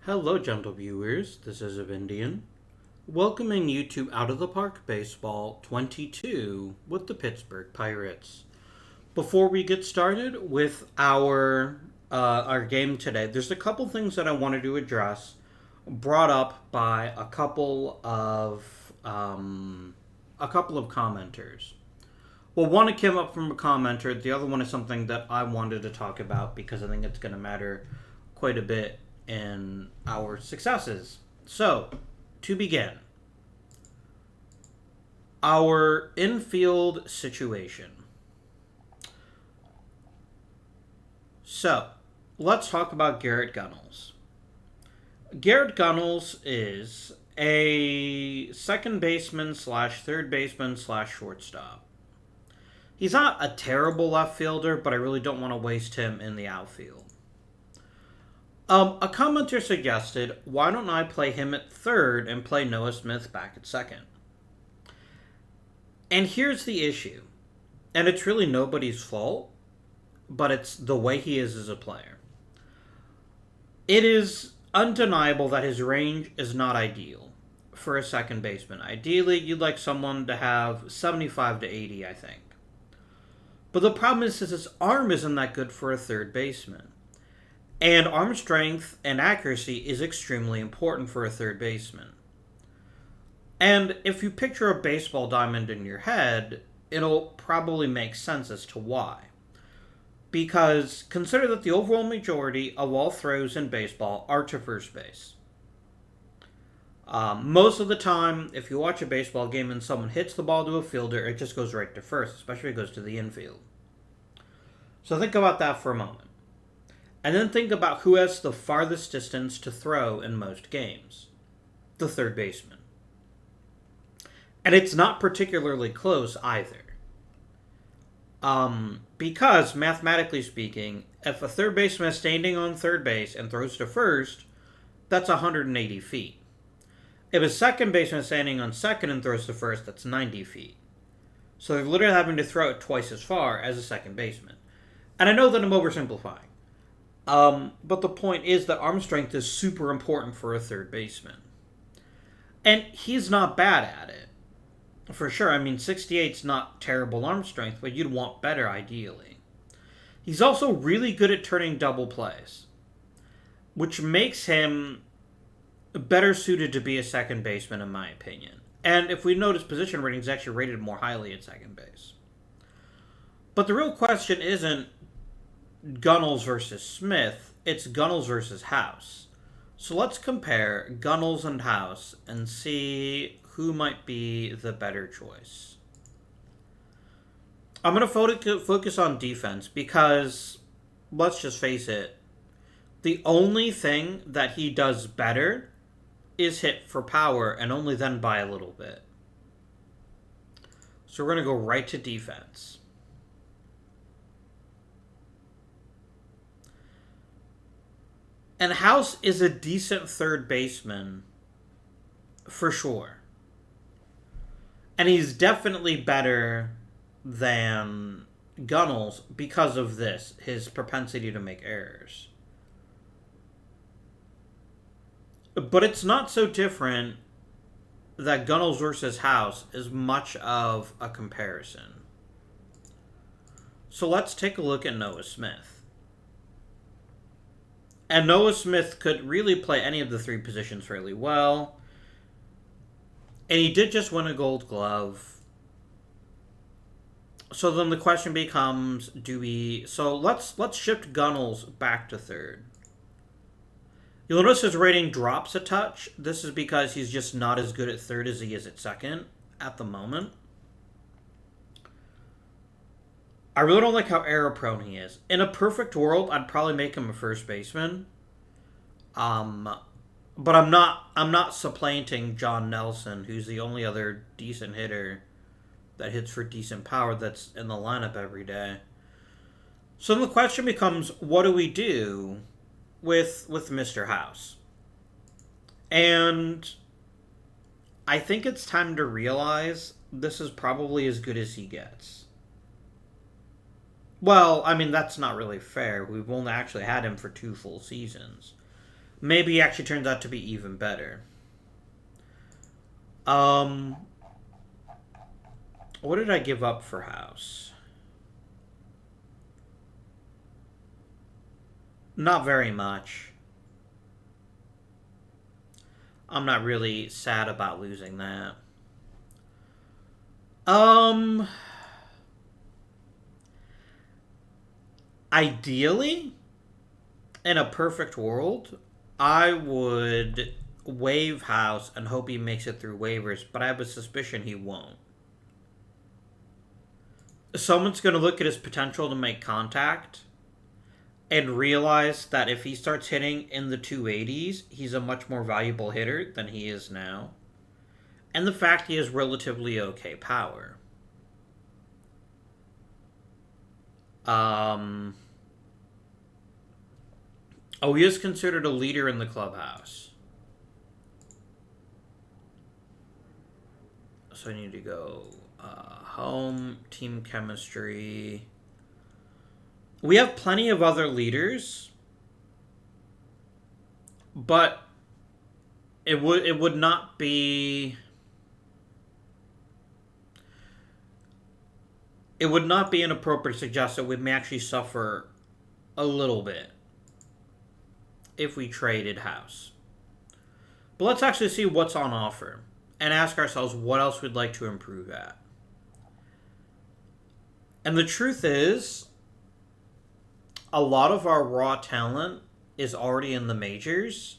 Hello, gentle viewers. This is Indian, welcoming you to Out of the Park Baseball 22 with the Pittsburgh Pirates. Before we get started with our game today, there's a couple things that I wanted to address, brought up by a couple of commenters. Well, one came up from a commenter. The other one is something that I wanted to talk about because I think it's going to matter quite a bit in our successes. So, to begin, our infield situation. So, let's talk about Garrett Gunnels. Garrett Gunnels is a second baseman slash third baseman slash shortstop. He's not a terrible left fielder, but I really don't want to waste him in the outfield. A commenter suggested, why don't I play him at third and play Noah Smith back at second? And here's the issue. And it's really nobody's fault, but it's the way he is as a player. It is undeniable that his range is not ideal for a second baseman. Ideally, you'd like someone to have 75 to 80, I think. But the problem is his arm isn't that good for a third baseman. And arm strength and accuracy is extremely important for a third baseman. And if you picture a baseball diamond in your head, it'll probably make sense as to why. Because consider that the overall majority of all throws in baseball are to first base. Most of the time, if you watch a baseball game and someone hits the ball to a fielder, it just goes right to first, especially if it goes to the infield. So think about that for a moment. And then think about who has the farthest distance to throw in most games. The third baseman. And it's not particularly close either. Because, mathematically speaking, if a third baseman is standing on third base and throws to first, that's 180 feet. If a second baseman is standing on second and throws to first, that's 90 feet. So they're literally having to throw it twice as far as a second baseman. And I know that I'm oversimplifying. But the point is that arm strength is super important for a third baseman. And he's not bad at it. For sure. I mean, 68's not terrible arm strength, but you'd want better ideally. He's also really good at turning double plays, which makes him better suited to be a second baseman, in my opinion. And if we notice, position rating is actually rated more highly at second base. But the real question isn't Gunnels versus Smith, it's Gunnels versus House. So let's compare Gunnels and House and see who might be the better choice. I'm going to focus on defense because, let's just face it, the only thing that he does better is hit for power, and only then by a little bit. So we're going to go right to defense. And House is a decent third baseman, for sure. And he's definitely better than Gunnels because of this, his propensity to make errors. But it's not so different that Gunnels versus House is much of a comparison. So let's take a look at Noah Smith. And Noah Smith could really play any of the three positions really well. And he did just win a Gold Glove. So then the question becomes, So let's shift Gunnels back to third. You'll notice his rating drops a touch. This is because he's just not as good at third as he is at second at the moment. I really don't like how error prone he is. In a perfect world, I'd probably make him a first baseman. But I'm not supplanting John Nelson, who's the only other decent hitter that hits for decent power that's in the lineup every day. So then the question becomes, what do we do with Mr. House? And I think it's time to realize this is probably as good as he gets. Well, I mean, that's not really fair. We've only actually had him for 2 full seasons. maybe he actually turns out to be even better. What did I give up for House? Not very much. I'm not really sad about losing that. Ideally, in a perfect world, I would waive House and hope he makes it through waivers, but I have a suspicion he won't. Someone's going to look at his potential to make contact and realize that if he starts hitting in the 280s, he's a much more valuable hitter than he is now. And the fact he has relatively okay power. Oh, he is considered a leader in the clubhouse. So I need to go home, team chemistry. We have plenty of other leaders, but it would not be inappropriate to suggest that we may actually suffer a little bit if we traded House. But let's actually see what's on offer and ask ourselves what else we'd like to improve at. And the truth is, a lot of our raw talent is already in the majors.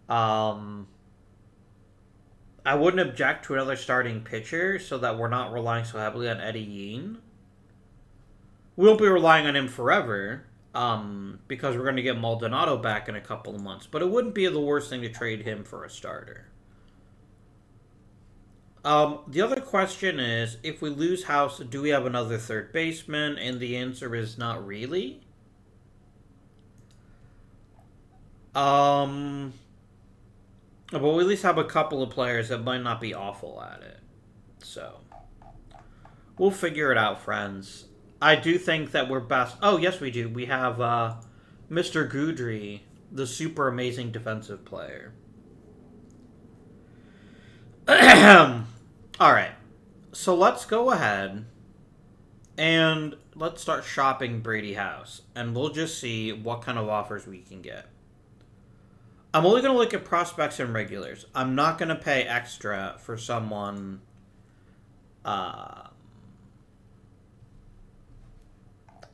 I wouldn't object to another starting pitcher so that we're not relying so heavily on Eddie Yeen. We won't be relying on him forever, because we're going to get Maldonado back in a couple of months. But it wouldn't be the worst thing to trade him for a starter. The other question is, if we lose House, do we have another third baseman? And the answer is not really. But we at least have a couple of players that might not be awful at it. So, we'll figure it out, friends. I do think that we're best... Oh, yes, we do. We have Mr. Goudry, the super amazing defensive player. Alright. So let's go ahead and let's start shopping Brady House. And we'll just see what kind of offers we can get. I'm only going to look at prospects and regulars. I'm not going to pay extra for someone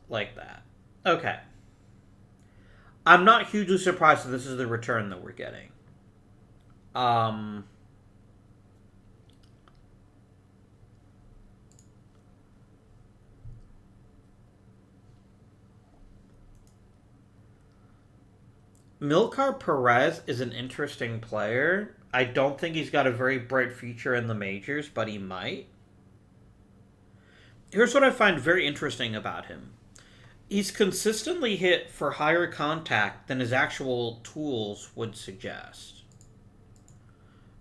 like that. Okay. I'm not hugely surprised that this is the return that we're getting. Milkar Perez is an interesting player. I don't think he's got a very bright future in the majors, but he might. Here's what I find very interesting about him. He's consistently hit for higher contact than his actual tools would suggest.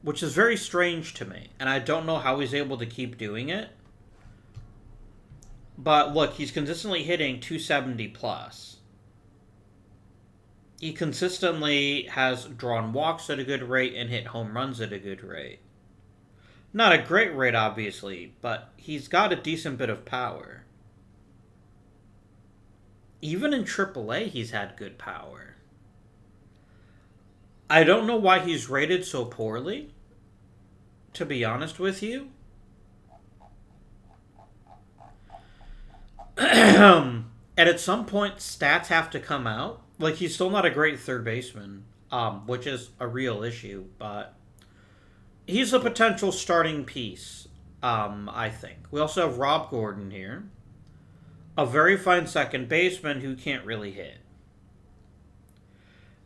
Which is very strange to me, and I don't know how he's able to keep doing it. But look, he's consistently hitting 270 plus. He consistently has drawn walks at a good rate and hit home runs at a good rate. Not a great rate, obviously, but he's got a decent bit of power. Even in AAA, he's had good power. I don't know why he's rated so poorly, to be honest with you. And at some point, stats have to come out. Like, he's still not a great third baseman, which is a real issue, but he's a potential starting piece, I think. We also have Rob Gordon here, a very fine second baseman who can't really hit.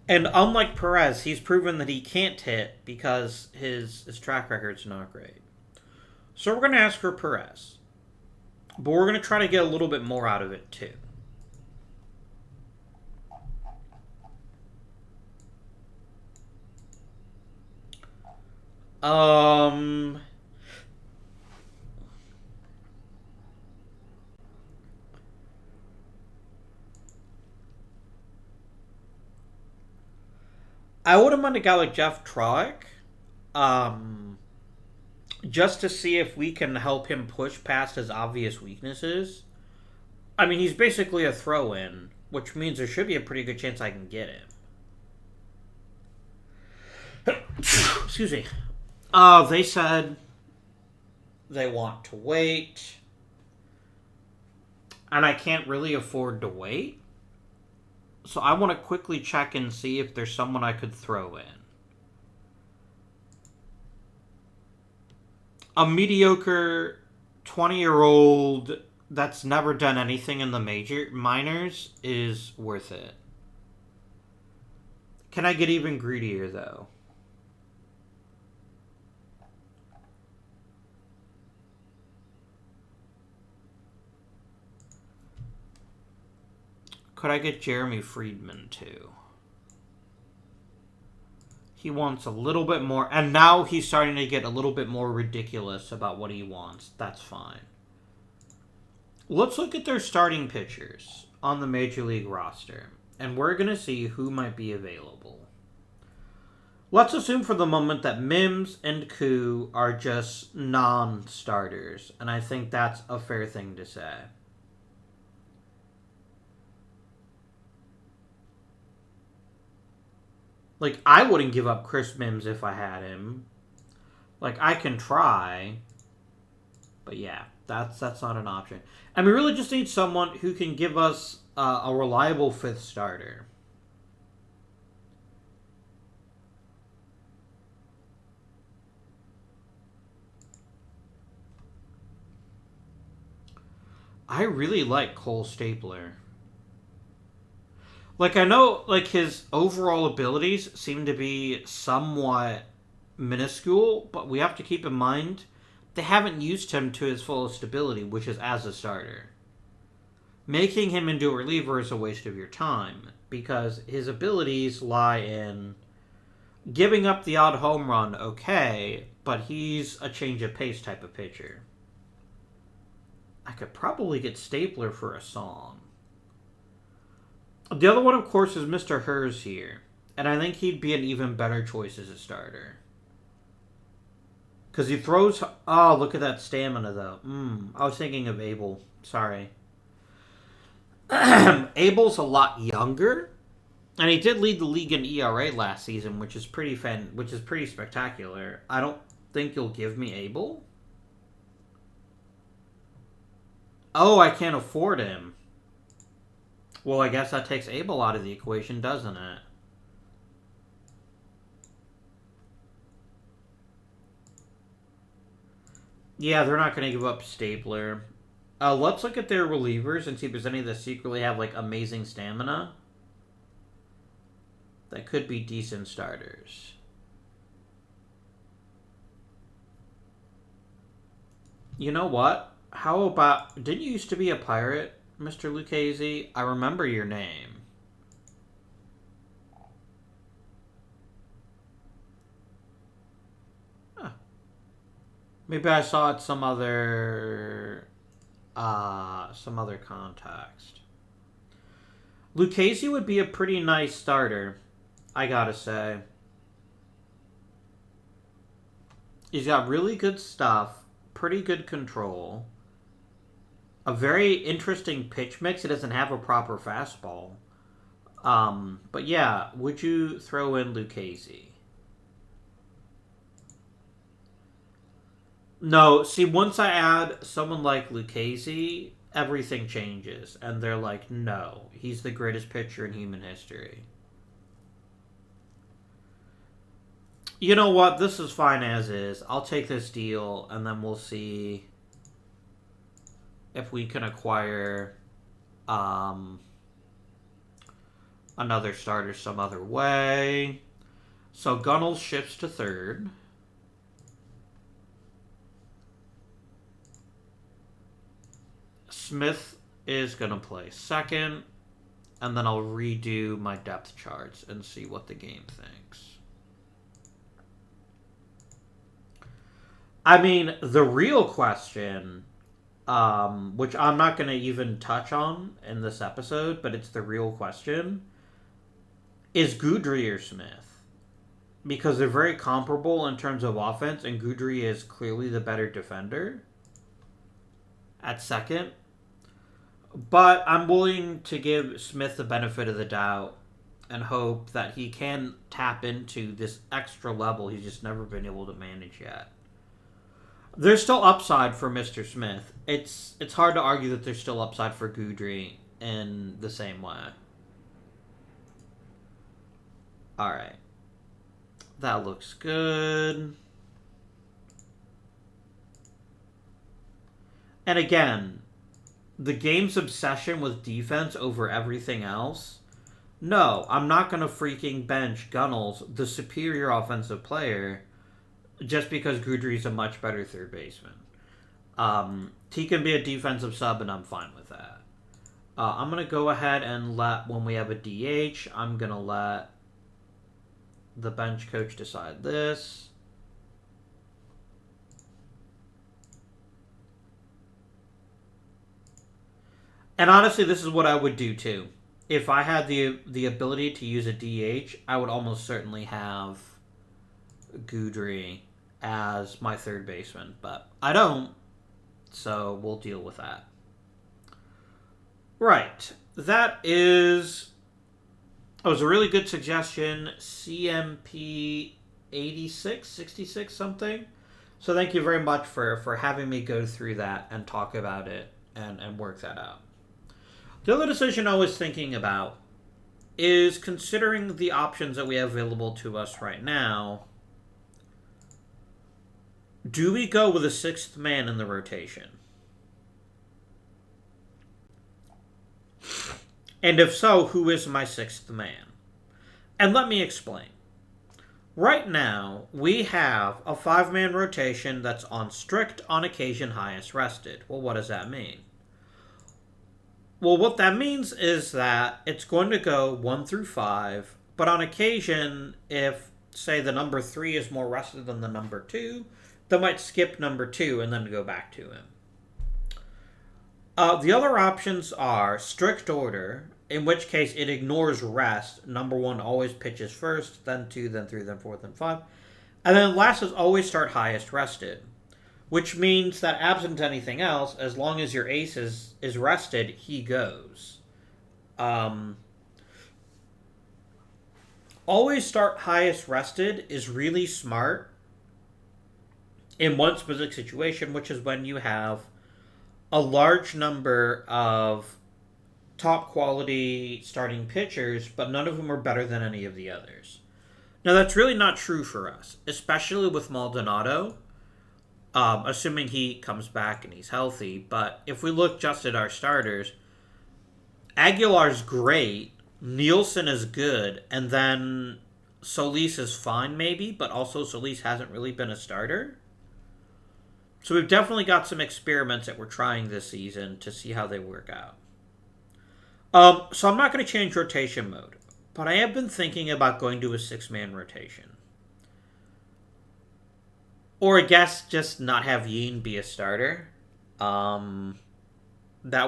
And unlike Perez, he's proven that he can't hit because his track record's not great. So we're going to ask for Perez, but we're going to try to get a little bit more out of it, too. I wouldn't mind a guy like Jeff Troik, just to see if we can help him push past his obvious weaknesses. I mean, he's basically a throw-in, which means there should be a pretty good chance I can get him. Excuse me. They said they want to wait, and I can't really afford to wait. So I want to quickly check and see if there's someone I could throw in. A mediocre 20-year-old that's never done anything in the minors is worth it. Can I get even greedier, though? Could I get Jeremy Friedman, too? He wants a little bit more, and now he's starting to get a little bit more ridiculous about what he wants. That's fine. Let's look at their starting pitchers on the Major League roster, and we're going to see who might be available. Let's assume for the moment that Mims and Koo are just non-starters, and I think that's a fair thing to say. Like, I wouldn't give up Chris Mims if I had him. Like, I can try. But yeah, that's not an option. And we really just need someone who can give us a reliable fifth starter. I really like Cole Stapler. Like, I know, like, his overall abilities seem to be somewhat minuscule, but we have to keep in mind they haven't used him to his fullest ability, which is as a starter. Making him into a reliever is a waste of your time, because his abilities lie in giving up the odd home run, okay, but he's a change of pace type of pitcher. I could probably get Stapler for a song. The other one, of course, is Mr. Hers here. And I think he'd be an even better choice as a starter. Because he throws... Oh, look at that stamina, though. I was thinking of Abel. Sorry. Abel's a lot younger. And he did lead the league in ERA last season, which is pretty spectacular. I don't think you'll give me Abel. Oh, I can't afford him. Well, I guess that takes Abel out of the equation, doesn't it? Yeah, they're not going to give up Stapler. Let's look at their relievers and see if there's any that secretly have, like, amazing stamina. That could be decent starters. You know what? How about... Didn't you used to be a pirate? Mr. Lucchese, I remember your name. Huh. Maybe I saw it some other context. Lucchese would be a pretty nice starter, I gotta say. He's got really good stuff, pretty good control. A very interesting pitch mix. It doesn't have a proper fastball. But yeah, would you throw in Lucchese? No, see, once I add someone like Lucchese, everything changes. And they're like, no, he's the greatest pitcher in human history. You know what? This is fine as is. I'll take this deal, and then we'll see if we can acquire another starter some other way. So Gunnels shifts to third. Smith is going to play second. And then I'll redo my depth charts and see what the game thinks. I mean, the real question... which I'm not going to even touch on in this episode, but it's the real question. Is Goodry or Smith? because they're very comparable in terms of offense, and Goudry is clearly the better defender at second. But I'm willing to give Smith the benefit of the doubt and hope that he can tap into this extra level he's just never been able to manage yet. There's still upside for Mr. Smith. It's hard to argue that there's still upside for Goudry in the same way. Alright. That looks good. And again, the game's obsession with defense over everything else. No, I'm not going to freaking bench Gunnels, the superior offensive player, just because Goudry's a much better third baseman. He can be a defensive sub, and I'm fine with that. I'm going to go ahead and when we have a DH, I'm going to let the bench coach decide this. And honestly, this is what I would do too. If I had the ability to use a DH, I would almost certainly have Goudry as my third baseman. But I don't, so we'll deal with that. Right. That was a really good suggestion. CMP 86, 66 something. So thank you very much for having me go through that and talk about it and work that out. The other decision I was thinking about is, considering the options that we have available to us right now, do we go with a sixth man in the rotation? And if so, who is my sixth man? And let me explain. Right now, we have a 5-man rotation that's on strict, on occasion, highest rested. Well, what does that mean? Well, what that means is that it's going to go 1 through 5, but on occasion, if, say, the number 3 is more rested than the number 2, they might skip number 2 and then go back to him. The other options are strict order, in which case it ignores rest. Number 1 always pitches first, then 2, then 3, then 4, then 5. And then last is always start highest rested, which means that absent anything else, as long as your ace is rested, he goes. Always start highest rested is really smart in one specific situation, which is when you have a large number of top quality starting pitchers, but none of them are better than any of the others. Now, that's really not true for us, especially with Maldonado. Assuming he comes back and he's healthy. But if we look just at our starters, Aguilar's great, Nielsen is good, and then Solis is fine maybe, but also Solis hasn't really been a starter. So we've definitely got some experiments that we're trying this season to see how they work out. So I'm not going to change rotation mode, but I have been thinking about going to a 6-man rotation. Or I guess just not have Yin be a starter. That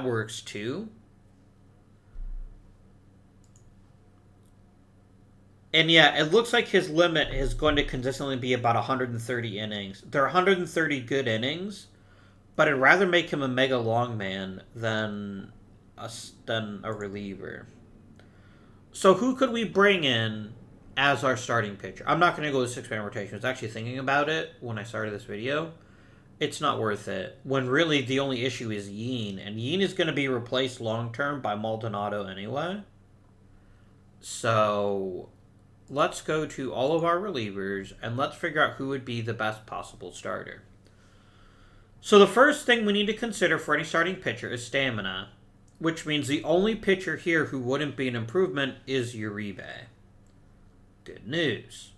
works too. And yeah, it looks like his limit is going to consistently be about 130 innings. They're 130 good innings, but I'd rather make him a mega long man than a reliever. So who could we bring in as our starting pitcher? I'm not going to go with 6-man rotation. I was actually thinking about it when I started this video. It's not worth it, when really the only issue is Yin, and Yin is going to be replaced long-term by Maldonado anyway. So let's go to all of our relievers, and let's figure out who would be the best possible starter. So the first thing we need to consider for any starting pitcher is stamina, which means the only pitcher here who wouldn't be an improvement is Uribe. Good news.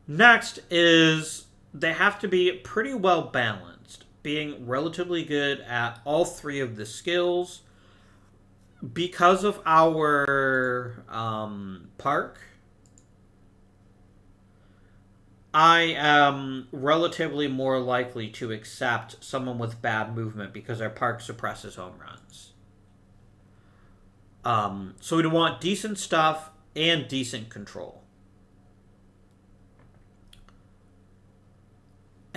Next is they have to be pretty well balanced, being relatively good at all 3 of the skills. Because of our park, I am relatively more likely to accept someone with bad movement because our park suppresses home runs. So we'd want decent stuff and decent control.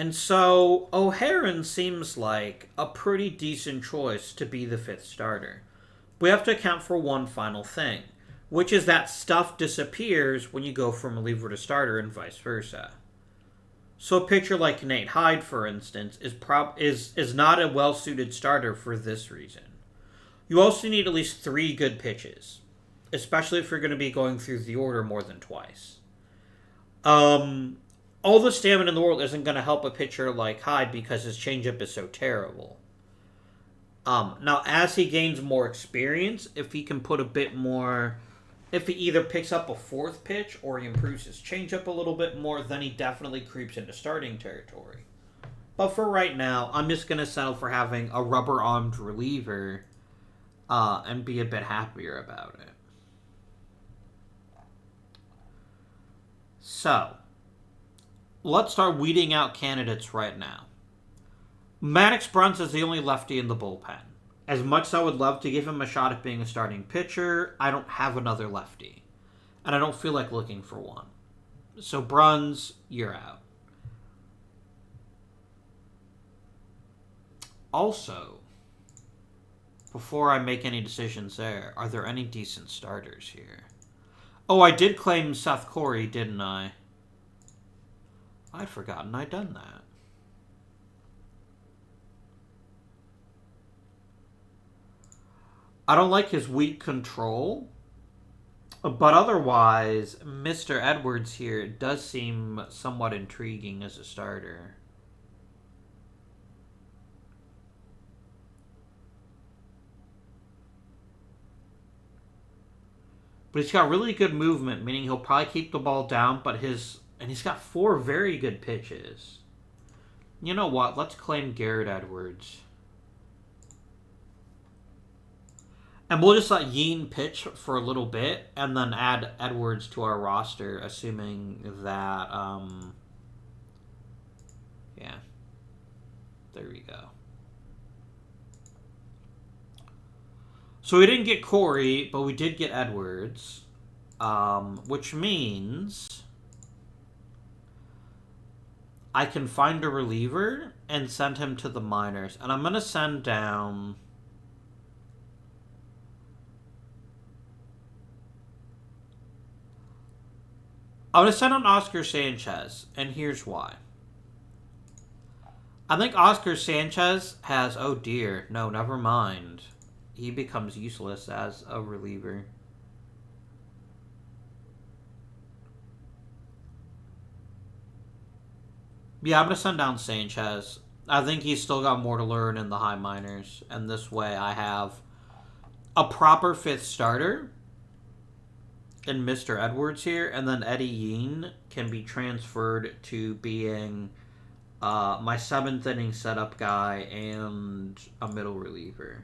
And so O'Haron seems like a pretty decent choice to be the fifth starter. We have to account for one final thing, which is that stuff disappears when you go from reliever to starter and vice versa. So a pitcher like Nate Hyde, for instance, is not a well-suited starter for this reason. You also need at least 3 good pitches, especially if you're going to be going through the order more than twice. All the stamina in the world isn't going to help a pitcher like Hyde because his changeup is so terrible. Now, as he gains more experience, if he can put a bit more... If he either picks up a 4th pitch or he improves his changeup a little bit more, then he definitely creeps into starting territory. But for right now, I'm just going to settle for having a rubber-armed reliever and be a bit happier about it. So, let's start weeding out candidates right now. Maddox Bruns is the only lefty in the bullpen. As much as I would love to give him a shot at being a starting pitcher, I don't have another lefty. And I don't feel like looking for one. So Bruns, you're out. Also, before I make any decisions there, are there any decent starters here? Oh, I did claim Seth Corey, didn't I? I'd forgotten I'd done that. I don't like his weak control, but otherwise, Mr. Edwards here does seem somewhat intriguing as a starter. But he's got really good movement, meaning he'll probably keep the ball down, and he's got 4 very good pitches. You know what? Let's claim Garrett Edwards. And we'll just let Yeen pitch for a little bit, and then add Edwards to our roster, assuming that, yeah. There we go. So we didn't get Corey, but we did get Edwards, which means I can find a reliever and send him to the minors. And I'm going to send down... I'm going to send on Oscar Sanchez, and here's why. I think Oscar Sanchez has... Oh dear, no, never mind. He becomes useless as a reliever. Yeah, I'm going to send down Sanchez. I think he's still got more to learn in the high minors, and this way I have a proper 5th starter in Mr. Edwards here, and then Eddie Yeen can be transferred to being my 7th inning setup guy and a middle reliever.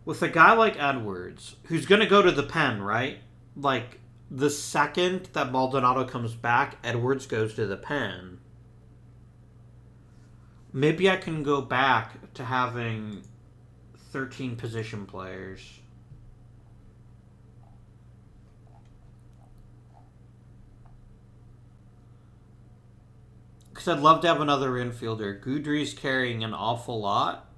With a guy like Edwards, who's going to go to the pen, right? Like, the second that Maldonado comes back, Edwards goes to the pen. Maybe I can go back to having 13 position players. Because I'd love to have another infielder. Goudry's carrying an awful lot.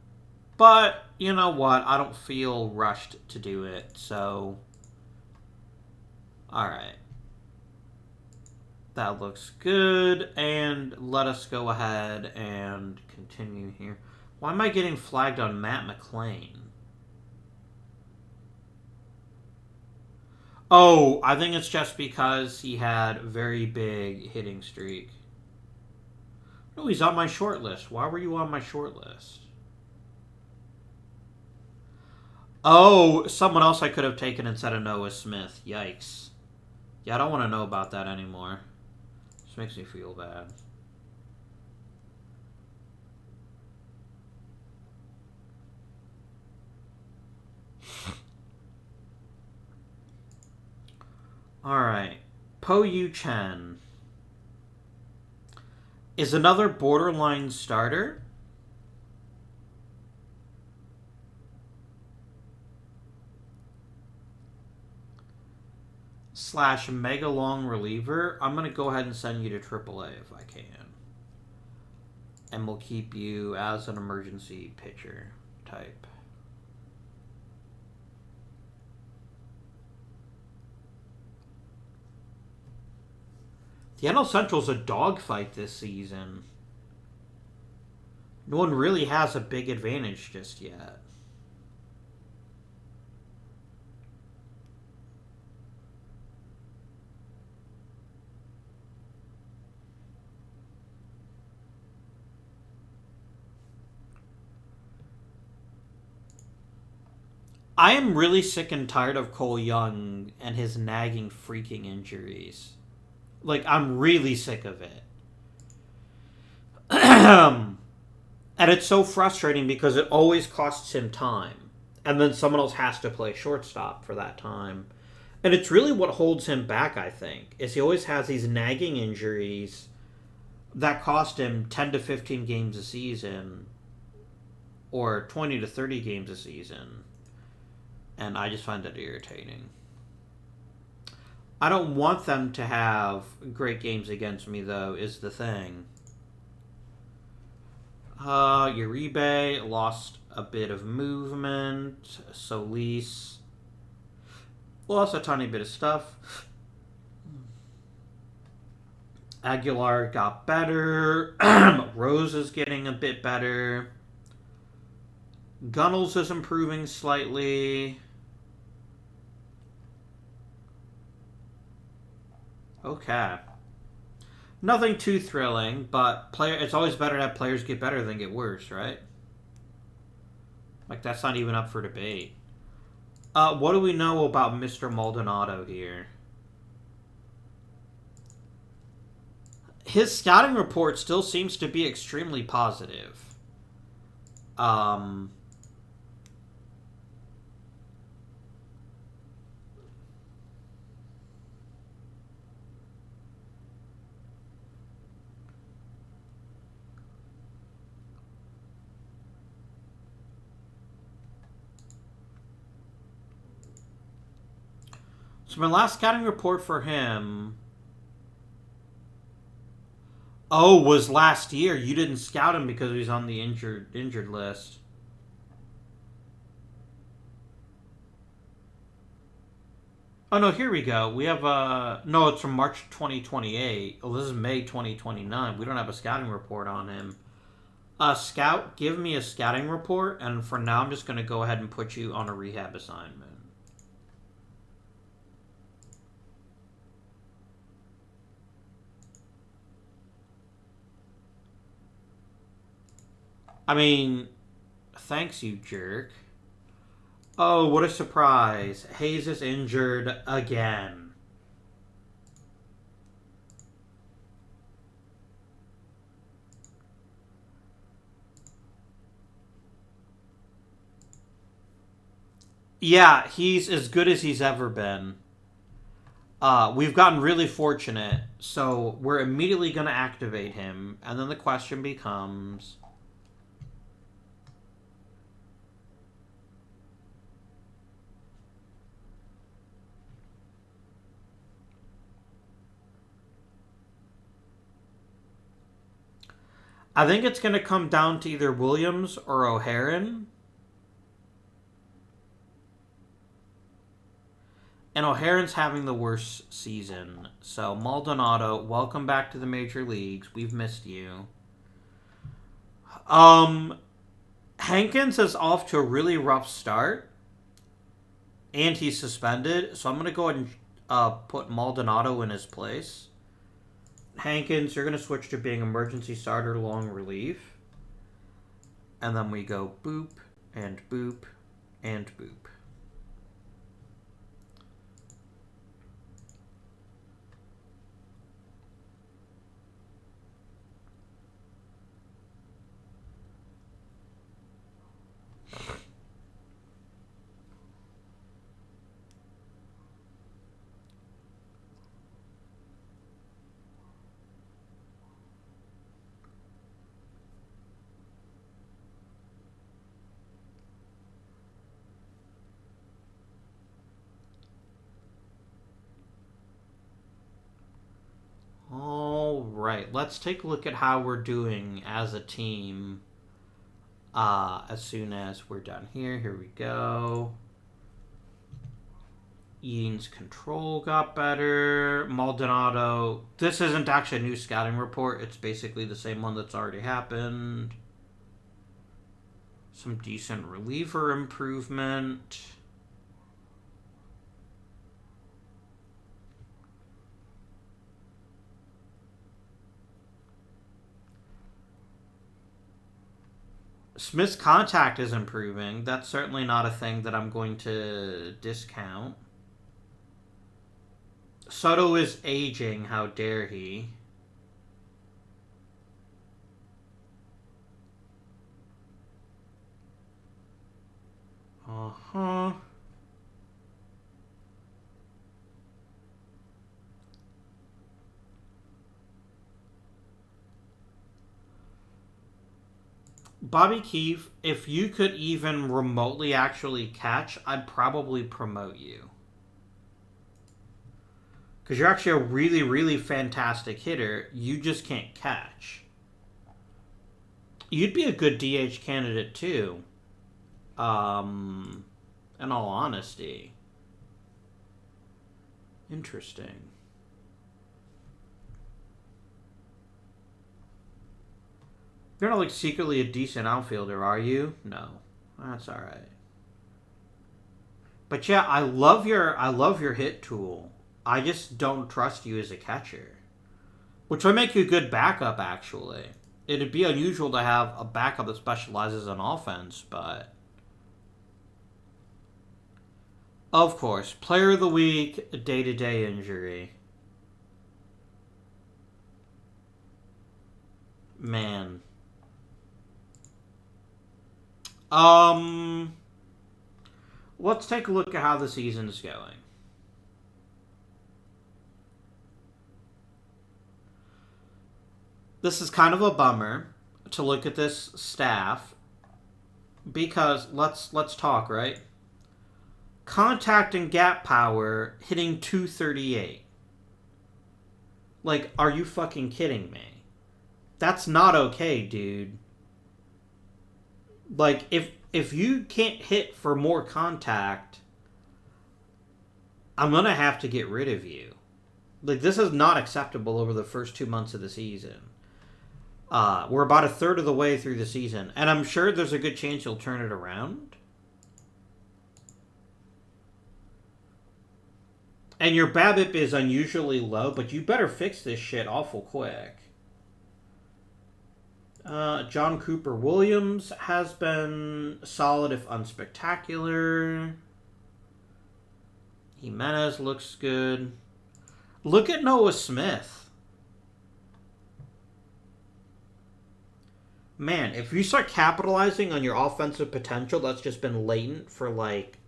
But, you know what? I don't feel rushed to do it, so... Alright. That looks good, and let us go ahead and continue here. Why am I getting flagged on Matt McClain? Oh, I think it's just because he had a very big hitting streak. No, he's on my short list. Why were you on my short list? Oh, someone else I could have taken instead of Noah Smith. Yikes. Yeah, I don't want to know about that anymore. This makes me feel bad. Alright. Po Yu Chen is another borderline starter. / mega long reliever, I'm going to go ahead and send you to AAA if I can. And we'll keep you as an emergency pitcher type. The NL Central's a dogfight this season. No one really has a big advantage just yet. I am really sick and tired of Cole Young and his nagging freaking injuries. Like, I'm really sick of it. And it's so frustrating because it always costs him time. And then someone else has to play shortstop for that time. And it's really what holds him back, I think, is he always has these nagging injuries that cost him 10 to 15 games a season or 20 to 30 games a season. And I just find that irritating. I don't want them to have great games against me, though, is the thing. Uribe lost a bit of movement. Solis lost a tiny bit of stuff. Aguilar got better. Rose is getting a bit better. Gunnels is improving slightly. Okay. Nothing too thrilling, but it's always better to have players get better than get worse, right? Like, that's not even up for debate. What do we know about Mr. Maldonado here? His scouting report still seems to be extremely positive. So my last scouting report for him... Oh, was last year. You didn't scout him because he was on the injured list. Oh, no, here we go. We have no, it's from March 2028. Oh, this is May 2029. We don't have a scouting report on him. Scout, give me a scouting report, and for now I'm just going to go ahead and put you on a rehab assignment. I mean, thanks, you jerk. Oh, what a surprise. Hayes is injured again. Yeah, he's as good as he's ever been. We've gotten really fortunate, so we're immediately going to activate him, and then the question becomes... I think it's going to come down to either Williams or O'Haron. And O'Haron's having the worst season. So, Maldonado, welcome back to the major leagues. We've missed you. Hankins is off to a really rough start. And he's suspended. So, I'm going to go ahead and put Maldonado in his place. Hankins, you're going to switch to being emergency starter, long relief. And then we go boop, and boop, and boop. right, let's take a look at how we're doing as a team as soon as we're done here. Here we go. Ian's control got better. Maldonado. This isn't actually a new scouting report. It's basically the same one that's already happened. Some decent reliever improvement. Smith's contact is improving. That's certainly not a thing that I'm going to discount. Soto is aging. How dare he? Uh-huh. Bobby Keefe, if you could even remotely actually catch, I'd probably promote you. Because you're actually a really, really fantastic hitter. You just can't catch. You'd be a good DH candidate, too. In all honesty. Interesting. You're not, like, secretly a decent outfielder, are you? No. That's alright. But yeah, I love your hit tool. I just don't trust you as a catcher. Which would make you a good backup, actually. It'd be unusual to have a backup that specializes in offense, but... Of course. Player of the week, day-to-day injury. Man. Let's take a look at how the season is going. This is kind of a bummer to look at this staff because let's talk, right? Contact and gap power hitting 238. Like, are you fucking kidding me? That's not okay, dude. Like, if you can't hit for more contact, I'm gonna have to get rid of you. Like, this is not acceptable over the first 2 months of the season. We're about a third of the way through the season, and I'm sure there's a good chance you'll turn it around. And your BABIP is unusually low, but you better fix this shit awful quick. John Cooper Williams has been solid if unspectacular. Jimenez looks good. Look at Noah Smith. Man, if you start capitalizing on your offensive potential that's just been latent for like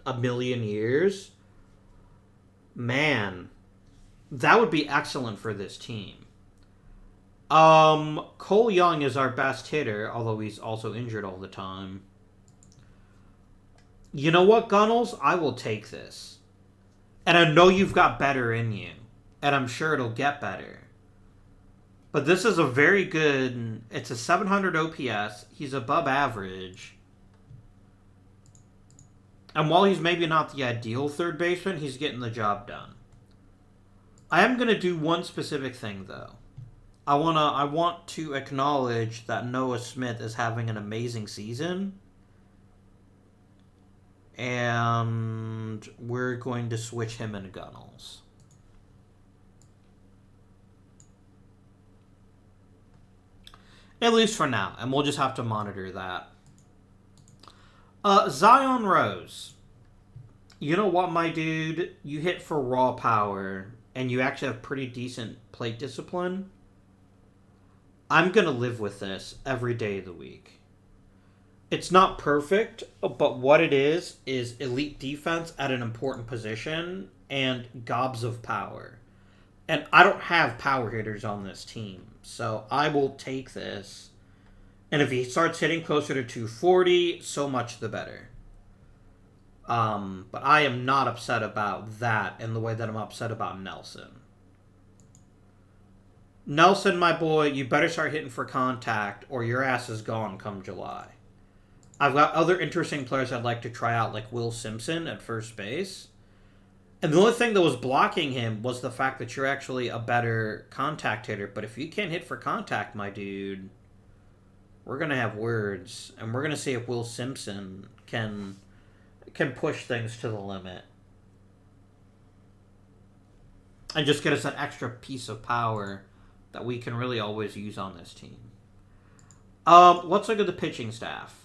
a million years, man, that would be excellent for this team. Cole Young is our best hitter, although he's also injured all the time. You know what, Gunnels? I will take this. And I know you've got better in you. And I'm sure it'll get better. But this is a very good... It's a 700 OPS. He's above average. And while he's maybe not the ideal third baseman, he's getting the job done. I am going to do one specific thing, though. I want to acknowledge that Noah Smith is having an amazing season. And we're going to switch him into Gunnels. At least for now. And we'll just have to monitor that. Zion Rose. You know what, my dude? You hit for raw power. And you actually have pretty decent plate discipline. I'm going to live with this every day of the week. It's not perfect, but what it is elite defense at an important position and gobs of power. And I don't have power hitters on this team, so I will take this. And if he starts hitting closer to 240, so much the better. But I am not upset about that in the way that I'm upset about Nelson. Nelson, my boy, you better start hitting for contact or your ass is gone come July. I've got other interesting players I'd like to try out, like Will Simpson at first base. And the only thing that was blocking him was the fact that you're actually a better contact hitter. But if you can't hit for contact, my dude, we're going to have words. And we're going to see if Will Simpson can push things to the limit. And just get us that extra piece of power that we can really always use on this team. Let's look at the pitching staff.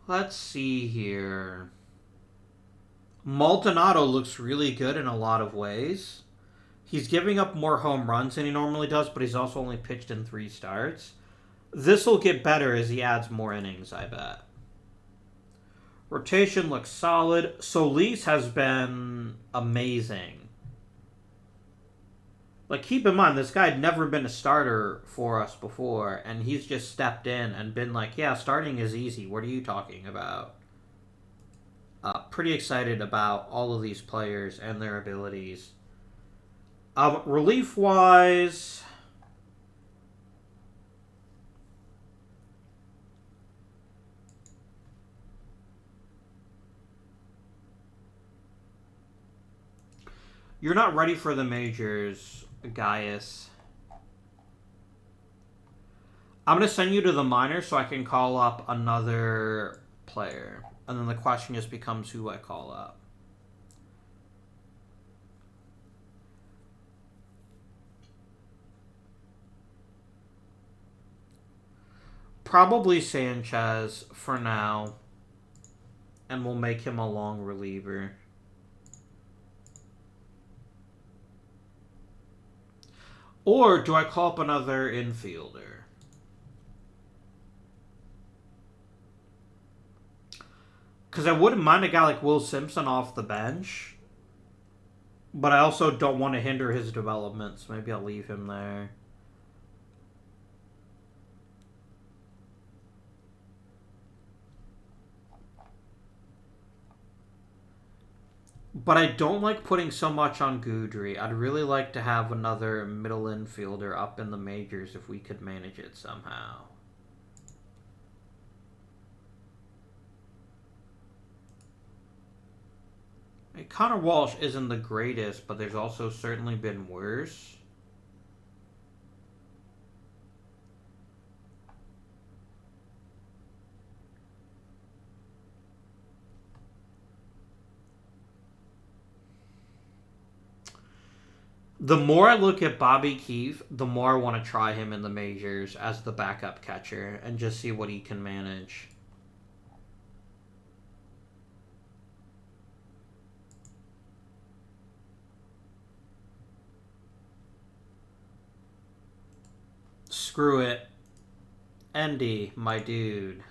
Let's see here. Maldonado looks really good in a lot of ways. He's giving up more home runs than he normally does, but he's also only pitched in 3 starts. This will get better as he adds more innings, I bet. Rotation looks solid. Solis has been amazing. Like, keep in mind, this guy had never been a starter for us before, and he's just stepped in and been like, yeah, starting is easy. What are you talking about? Pretty excited about all of these players and their abilities. Relief-wise, you're not ready for the majors, Gaius. I'm going to send you to the minors so I can call up another player. And then the question just becomes who I call up. Probably Sanchez for now. And we'll make him a long reliever. Or do I call up another infielder? Because I wouldn't mind a guy like Will Simpson off the bench. But I also don't want to hinder his development, so maybe I'll leave him there. But I don't like putting so much on Goudry. I'd really like to have another middle infielder up in the majors if we could manage it somehow. Hey, Connor Walsh isn't the greatest, but there's also certainly been worse. The more I look at Bobby Keefe, the more I want to try him in the majors as the backup catcher and just see what he can manage. Screw it. Andy, my dude.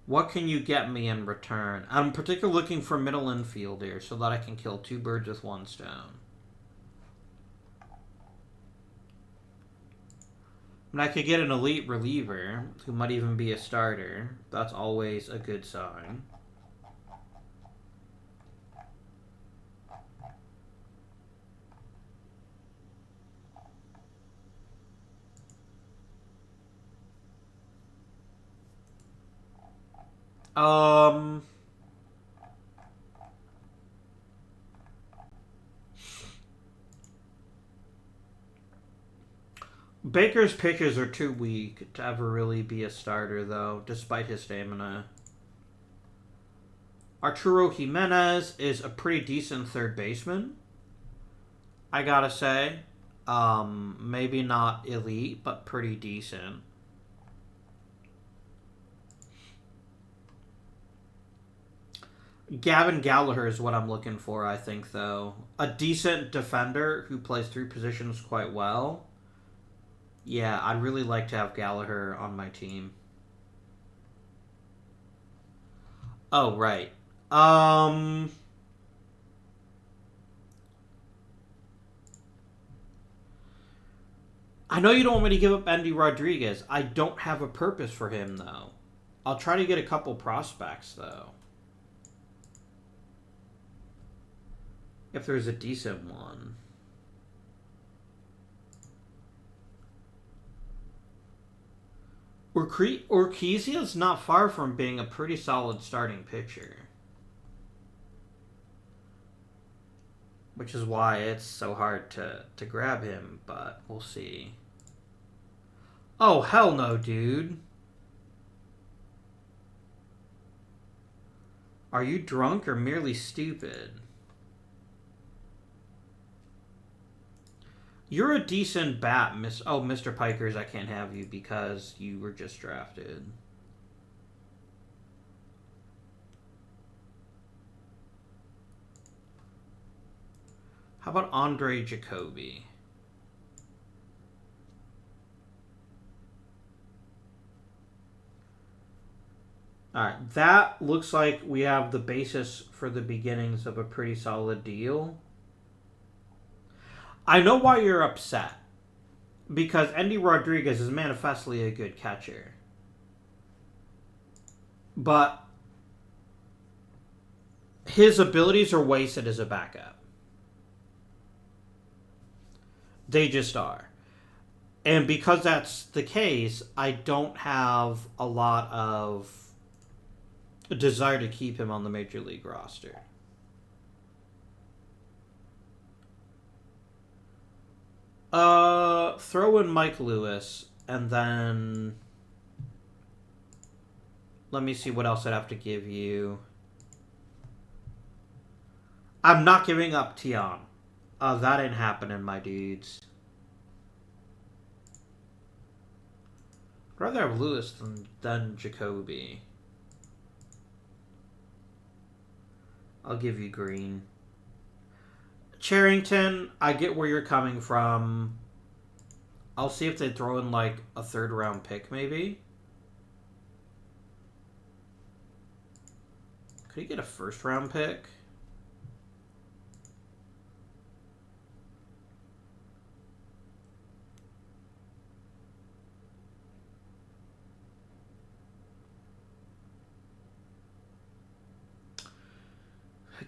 What can you get me in return? I'm particularly looking for middle infielder so that I can kill 2 birds with 1 stone. And I could get an elite reliever who might even be a starter. That's always a good sign. Baker's pitches are too weak to ever really be a starter, though, despite his stamina. Arturo Jimenez is a pretty decent third baseman, I gotta say. Maybe not elite, but pretty decent. Gavin Gallagher is what I'm looking for, I think, though. A decent defender who plays 3 positions quite well. Yeah, I'd really like to have Gallagher on my team. Oh, right. I know you don't want me to give up Andy Rodriguez. I don't have a purpose for him, though. I'll try to get a couple prospects, though. If there's a decent one. Urquizia's not far from being a pretty solid starting pitcher. Which is why it's so hard to grab him, but we'll see. Oh, hell no, dude. Are you drunk or merely stupid? You're a decent bat, Miss. Oh, Mr. Pikers, I can't have you because you were just drafted. How about Andre Jacoby? Alright, that looks like we have the basis for the beginnings of a pretty solid deal. I know why you're upset. Because Andy Rodriguez is manifestly a good catcher. But his abilities are wasted as a backup. They just are. And because that's the case, I don't have a lot of desire to keep him on the Major League roster. Throw in Mike Lewis, and then let me see what else I'd have to give you. I'm not giving up Tian. That ain't happening, my dudes. I'd rather have Lewis than Jacoby. I'll give you Green. Charrington, I get where you're coming from. I'll see if they throw in like a third round pick, maybe. Could he get a first round pick?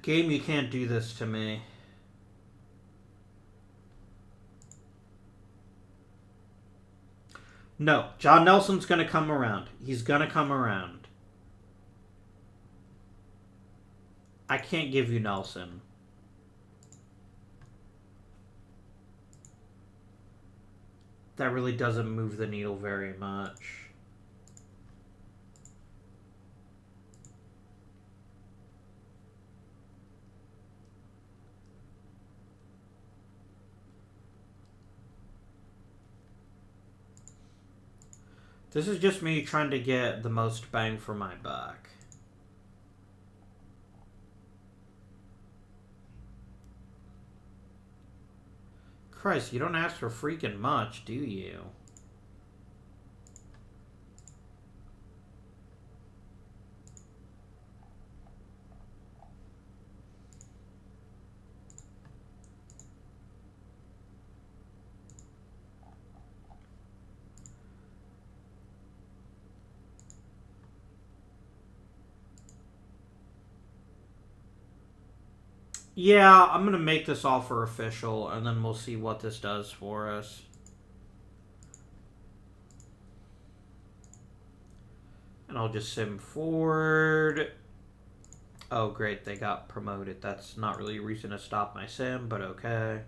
Game, you can't do this to me. No, John Nelson's going to come around. He's going to come around. I can't give you Nelson. That really doesn't move the needle very much. This is just me trying to get the most bang for my buck. Christ, you don't ask for freaking much, do you? Yeah, I'm going to make this offer official, and then we'll see what this does for us. And I'll just sim forward. Oh, great, they got promoted. That's not really a reason to stop my sim, but okay.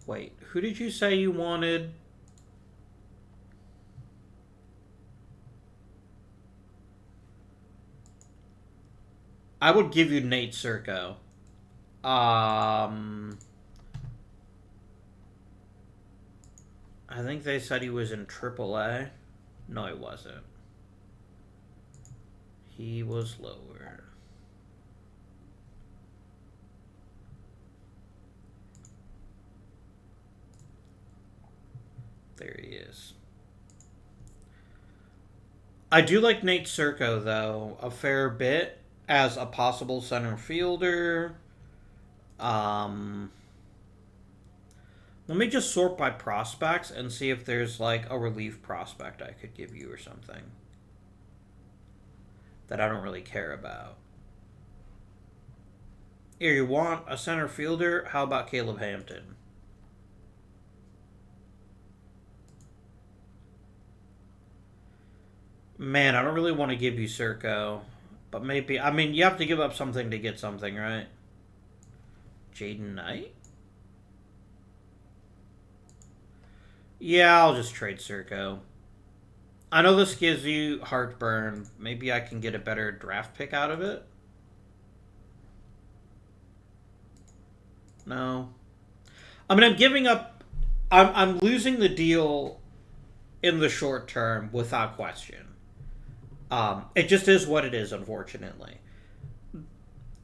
Wait, who did you say you wanted? I would give you Nate Serko. I think they said he was in AAA. No, he wasn't. He was lower. There he is. I do like Nate Serko, though, a fair bit as a possible center fielder. Let me just sort by prospects and see if there's like a relief prospect I could give you or something that I don't really care about. Here, you want a center fielder? How about Caleb Hampton? Man, I don't really want to give you Serko, but maybe, I mean, you have to give up something to get something, right? Jaden Knight? Yeah, I'll just trade Serko. I know this gives you heartburn. Maybe I can get a better draft pick out of it. No. I mean, I'm giving up. I'm losing the deal in the short term without question. It just is what it is, unfortunately.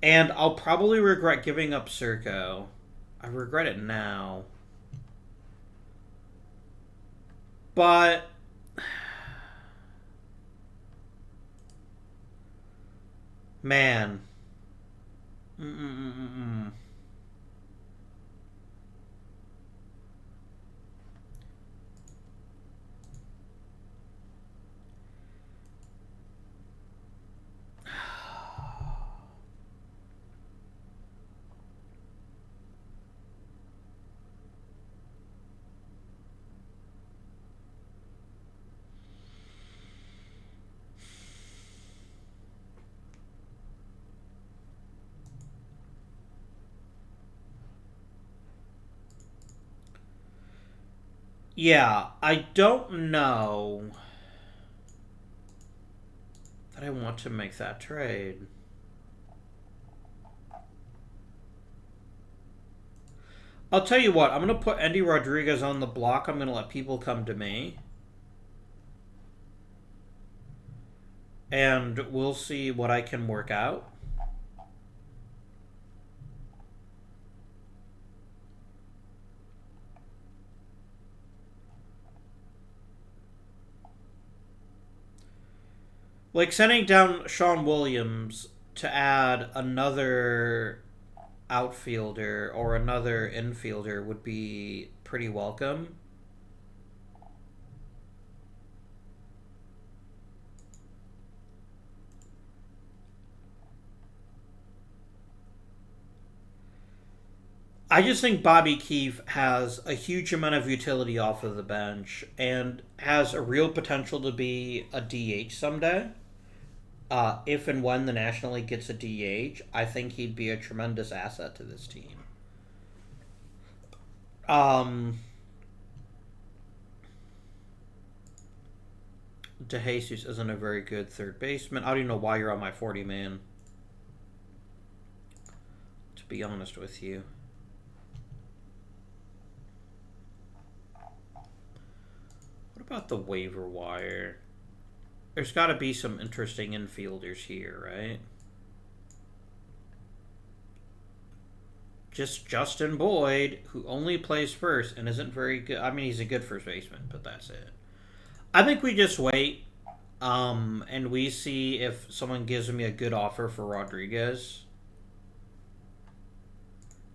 And I'll probably regret giving up Serko. I regret it now. But man. Yeah, I don't know that I want to make that trade. I'll tell you what, I'm going to put Andy Rodriguez on the block. I'm going to let people come to me. And we'll see what I can work out. Like sending down Sean Williams to add another outfielder or another infielder would be pretty welcome. I just think Bobby Keefe has a huge amount of utility off of the bench and has a real potential to be a DH someday. If and when the National League gets a DH, I think he'd be a tremendous asset to this team. DeJesus isn't a very good third baseman. I don't even know why you're on my 40-man. To be honest with you. What about the waiver wire? There's got to be some interesting infielders here, right? Just Justin Boyd, who only plays first and isn't very good. I mean, he's a good first baseman, but that's it. I think we just wait, and we see if someone gives me a good offer for Rodriguez.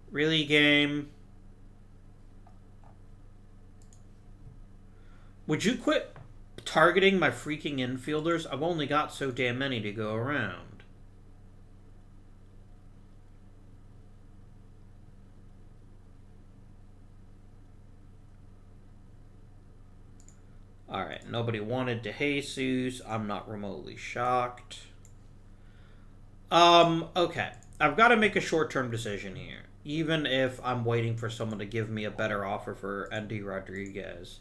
Really, game? Would you quit targeting my freaking infielders? I've only got so damn many to go around. Alright, nobody wanted DeJesus. I'm not remotely shocked. Okay. I've got to make a short-term decision here. Even if I'm waiting for someone to give me a better offer for Andy Rodriguez.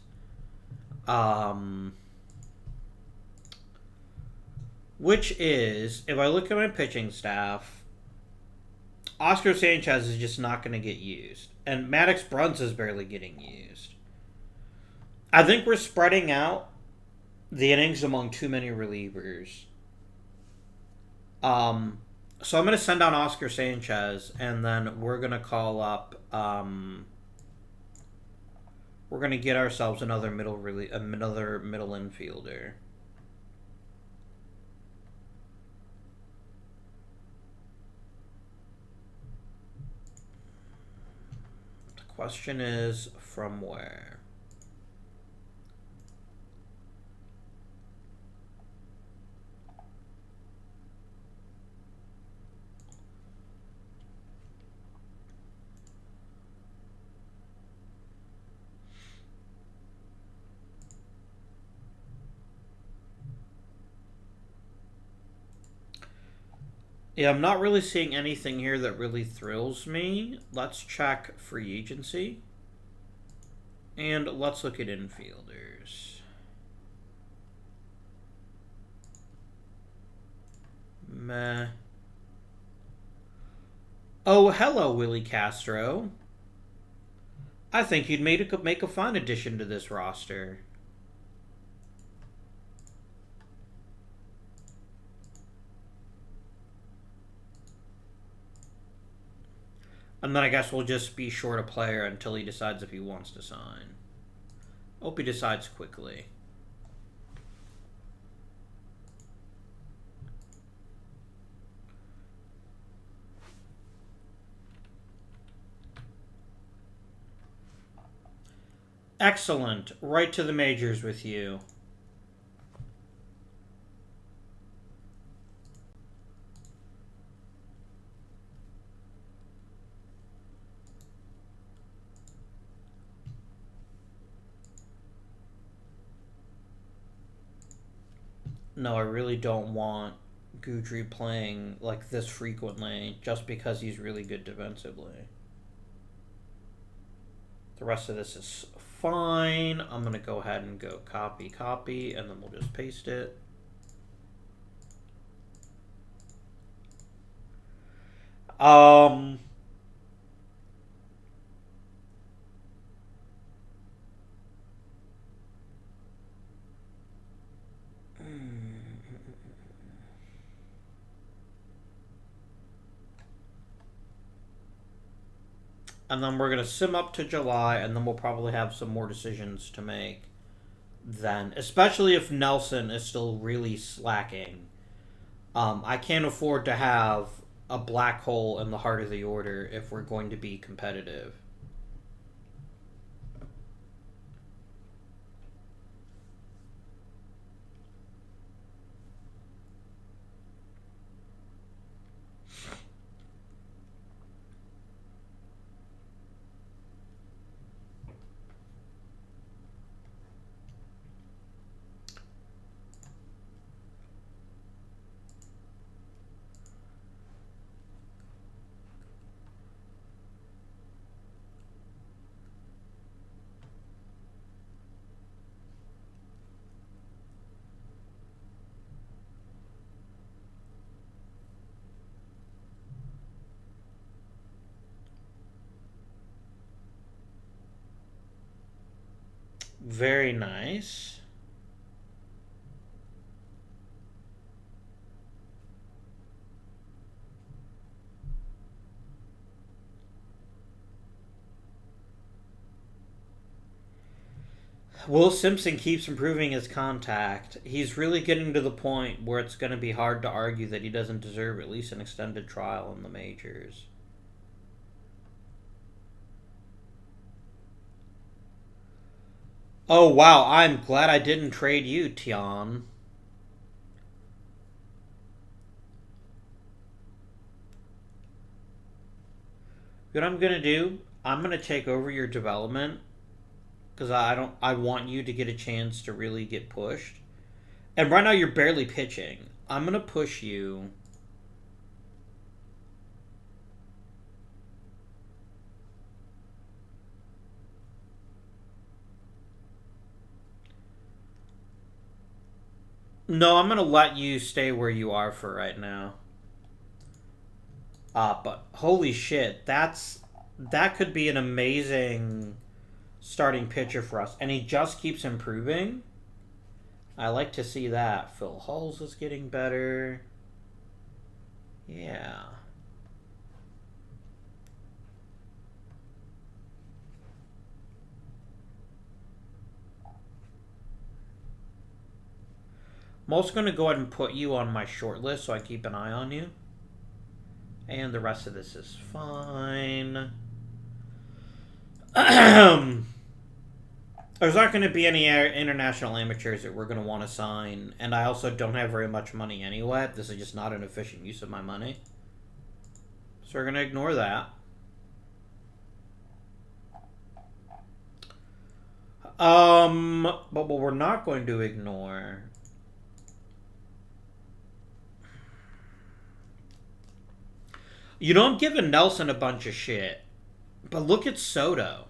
Which is, if I look at my pitching staff, Oscar Sanchez is just not going to get used. And Maddox Bruns is barely getting used. I think we're spreading out the innings among too many relievers. So I'm going to send down Oscar Sanchez, and then we're going to call up. We're going to get ourselves another middle infielder. The question is, from where? Yeah, I'm not really seeing anything here that really thrills me. Let's check free agency. And let's look at infielders. Meh. Oh, hello, Willie Castro. I think you'd make a fine addition to this roster. And then I guess we'll just be short a player until he decides if he wants to sign. Hope he decides quickly. Excellent. Right to the majors with you. No, I really don't want Goudry playing like this frequently just because he's really good defensively. The rest of this is fine. I'm going to go ahead and go copy, and then we'll just paste it. And then we're going to sim up to July, and then we'll probably have some more decisions to make then. Especially if Nelson is still really slacking. I can't afford to have a black hole in the heart of the order if we're going to be competitive. Very nice. Will Simpson keeps improving his contact. He's really getting to the point where it's going to be hard to argue that he doesn't deserve at least an extended trial in the majors. Oh, wow. I'm glad I didn't trade you, Tian. What I'm going to do, I'm going to take over your development because I want you to get a chance to really get pushed. And right now you're barely pitching. I'm going to push you. No, I'm going to let you stay where you are for right now. But holy shit, that could be an amazing starting pitcher for us. And he just keeps improving. I like to see that. Phil Hulls is getting better. Yeah. I'm also going to go ahead and put you on my short list so I keep an eye on you. And the rest of this is fine. There's not going to be any international amateurs that we're going to want to sign. And I also don't have very much money anyway. This is just not an efficient use of my money. So we're going to ignore that. But what we're not going to ignore... You know, I'm giving Nelson a bunch of shit. But look at Soto.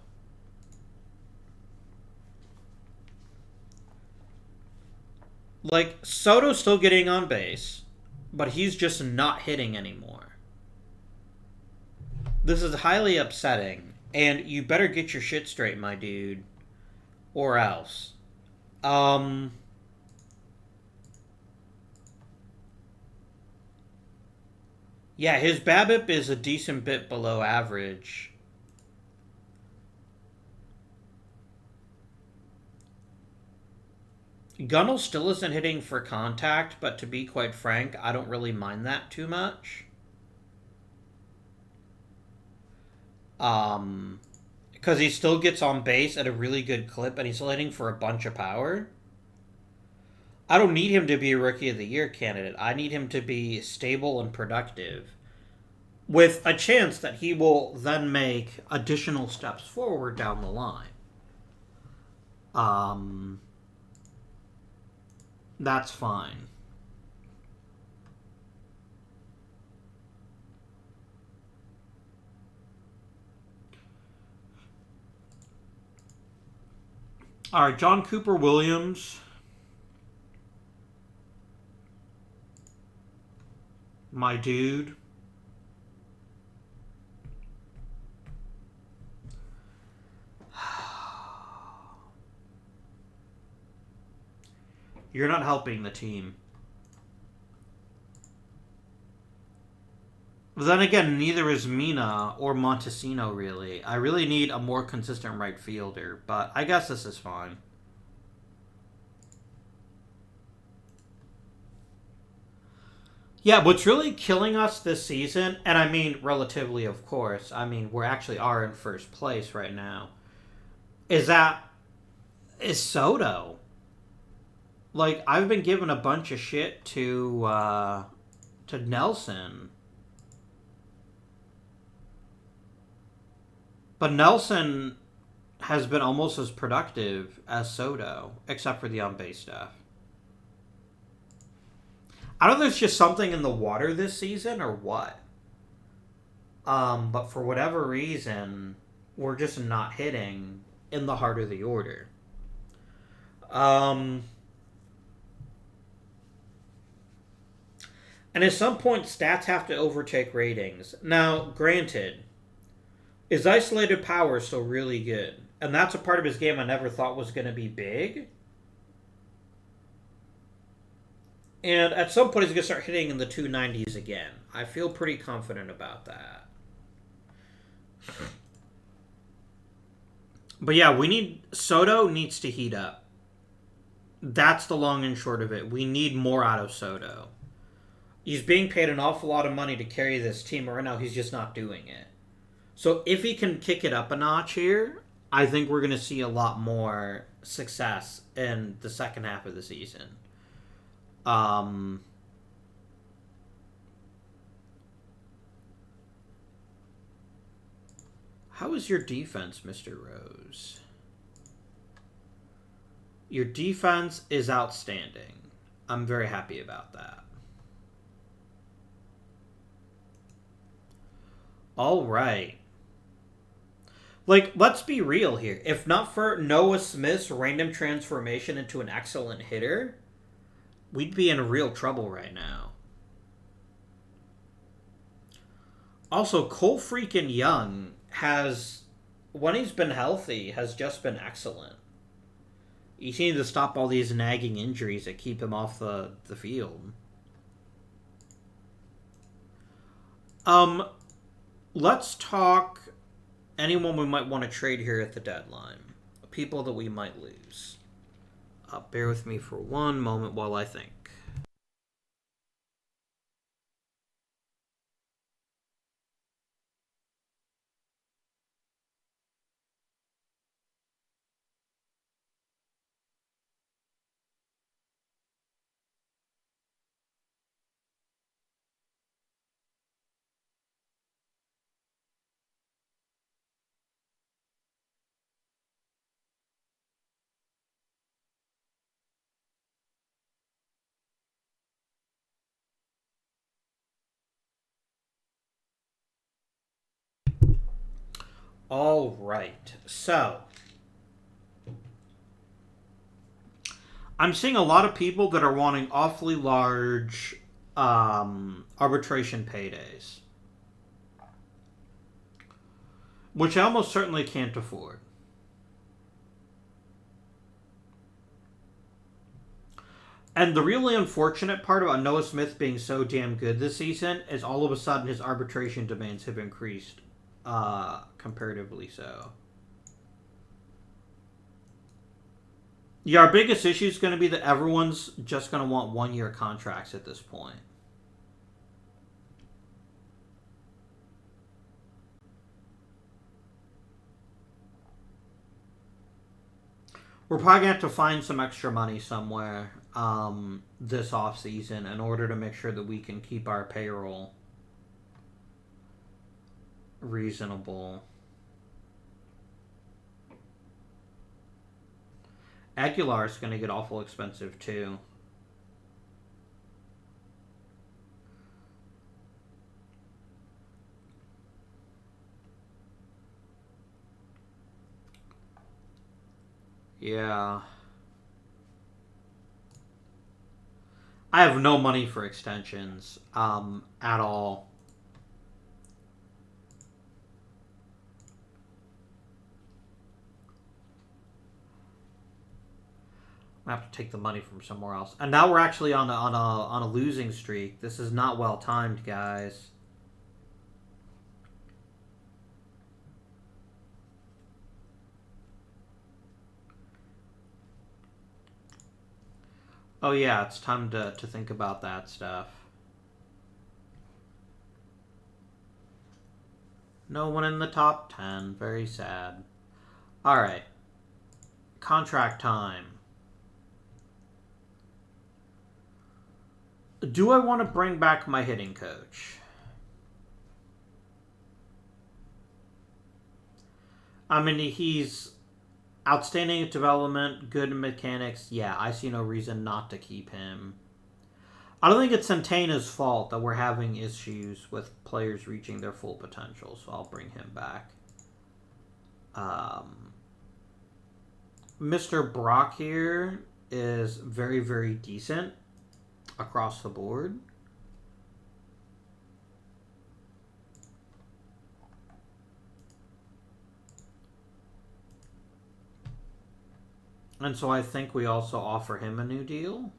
Like, Soto's still getting on base, but he's just not hitting anymore. This is highly upsetting, and you better get your shit straight, my dude. Or else. Yeah, his BABIP is a decent bit below average. Gunnell still isn't hitting for contact, but to be quite frank, I don't really mind that too much. Because he still gets on base at a really good clip, and he's still hitting for a bunch of power. I don't need him to be a Rookie of the Year candidate. I need him to be stable and productive, with a chance that he will then make additional steps forward down the line. That's fine. All right, John Cooper Williams. My dude. You're not helping the team. But then again, neither is Mina or Montesino, really. I really need a more consistent right fielder, but I guess this is fine. Yeah, what's really killing us this season, and I mean relatively, of course, I mean, we actually are in first place right now, is Soto. Like, I've been giving a bunch of shit to Nelson. But Nelson has been almost as productive as Soto, except for the on-base stuff. I don't know if there's just something in the water this season or what. But for whatever reason, we're just not hitting in the heart of the order. And at some point, stats have to overtake ratings. Now, granted, his isolated power is still really good. And that's a part of his game I never thought was going to be big. And at some point, he's going to start hitting in the 290s again. I feel pretty confident about that. But yeah, Soto needs to heat up. That's the long and short of it. We need more out of Soto. He's being paid an awful lot of money to carry this team. Right now, he's just not doing it. So if he can kick it up a notch here, I think we're going to see a lot more success in the second half of the season. How is your defense, Mr. Rose? Your defense is outstanding. I'm very happy about that. All right. Like, let's be real here. If not for Noah Smith's random transformation into an excellent hitter, we'd be in real trouble right now. Also, Cole freaking Young has, when he's been healthy, has just been excellent. You need to stop all these nagging injuries that keep him off the field. Um, let's talk anyone we might want to trade here at the deadline. People that we might lose. Bear with me for one moment while I think. All right. So, I'm seeing a lot of people that are wanting awfully large arbitration paydays, which I almost certainly can't afford. And the really unfortunate part about Noah Smith being so damn good this season is all of a sudden his arbitration demands have increased comparatively so. Yeah, our biggest issue is going to be that everyone's just going to want 1-year contracts at this point. We're probably going to have to find some extra money somewhere this off season in order to make sure that we can keep our payroll reasonable. Aguilar's going to get awful expensive too. Yeah. I have no money for extensions at all. I have to take the money from somewhere else. And now we're actually on a losing streak. This is not well timed, guys. Oh yeah, it's time to think about that stuff. No one in the top 10. Very sad. Alright. Contract time. Do I want to bring back my hitting coach? I mean, he's outstanding at development, good in mechanics. Yeah, I see no reason not to keep him. I don't think it's Centena's fault that we're having issues with players reaching their full potential, so I'll bring him back. Mr. Brock here is very, very decent across the board. And so I think we also offer him a new deal.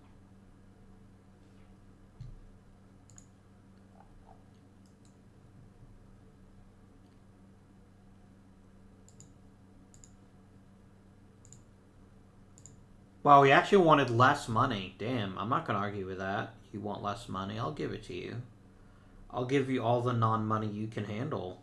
Wow, he actually wanted less money. Damn, I'm not going to argue with that. You want less money, I'll give it to you. I'll give you all the non-money you can handle.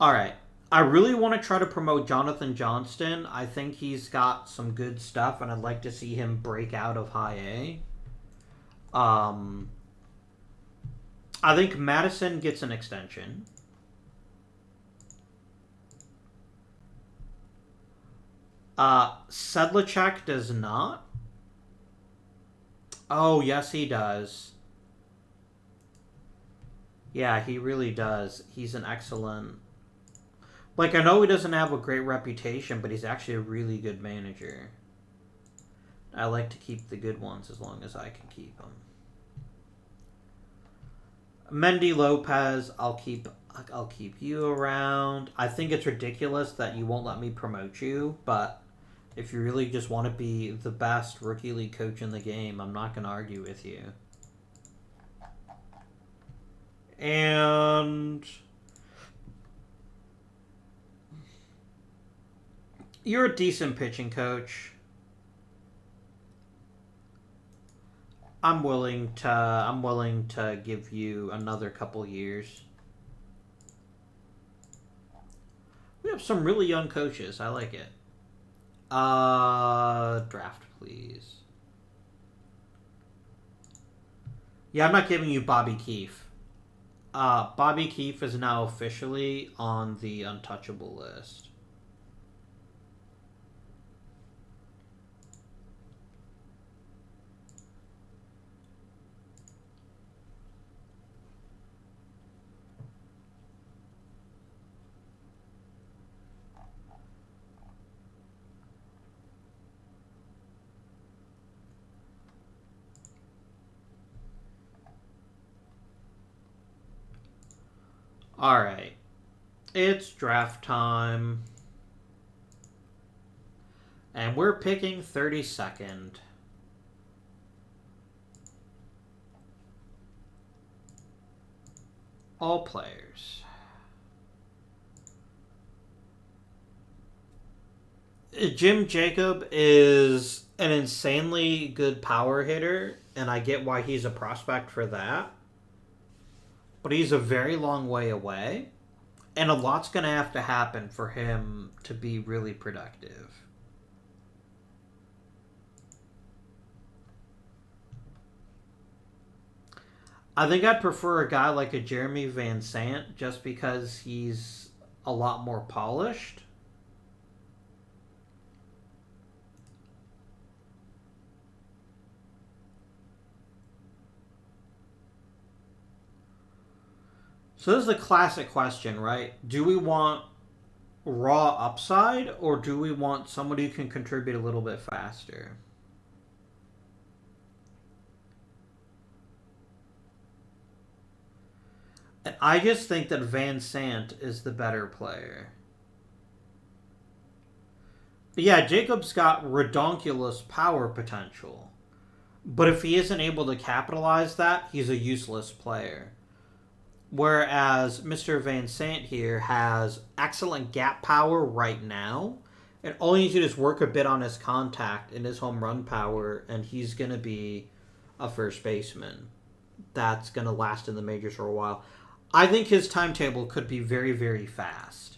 Alright. I really want to try to promote Jonathan Johnston. I think he's got some good stuff, and I'd like to see him break out of high A. I think Madison gets an extension. Sedlacek does not. Oh, yes, he does. Yeah, he really does. He's an excellent... Like, I know he doesn't have a great reputation, but he's actually a really good manager. I like to keep the good ones as long as I can keep them. Mendy Lopez, I'll keep you around. I think it's ridiculous that you won't let me promote you, but if you really just want to be the best rookie league coach in the game, I'm not going to argue with you. And you're a decent pitching coach. I'm willing to give you another couple years. We have some really young coaches. I like it. Draft, please. Yeah, I'm not giving you Bobby Keefe. Bobby Keefe is now officially on the untouchable list. Alright. It's draft time. And we're picking 32nd. All players. Jim Jacob is an insanely good power hitter, and I get why he's a prospect for that. But he's a very long way away, and a lot's going to have to happen for him to be really productive. I think I'd prefer a guy like a Jeremy Van Sant just because he's a lot more polished. So this is the classic question, right? Do we want raw upside, or do we want somebody who can contribute a little bit faster? And I just think that Van Sant is the better player. But yeah, Jacob's got redonkulous power potential. But if he isn't able to capitalize that, he's a useless player. Whereas Mr. Van Sant here has excellent gap power right now. And all he needs to do is work a bit on his contact and his home run power, and he's going to be a first baseman. That's going to last in the majors for a while. I think his timetable could be very, very fast.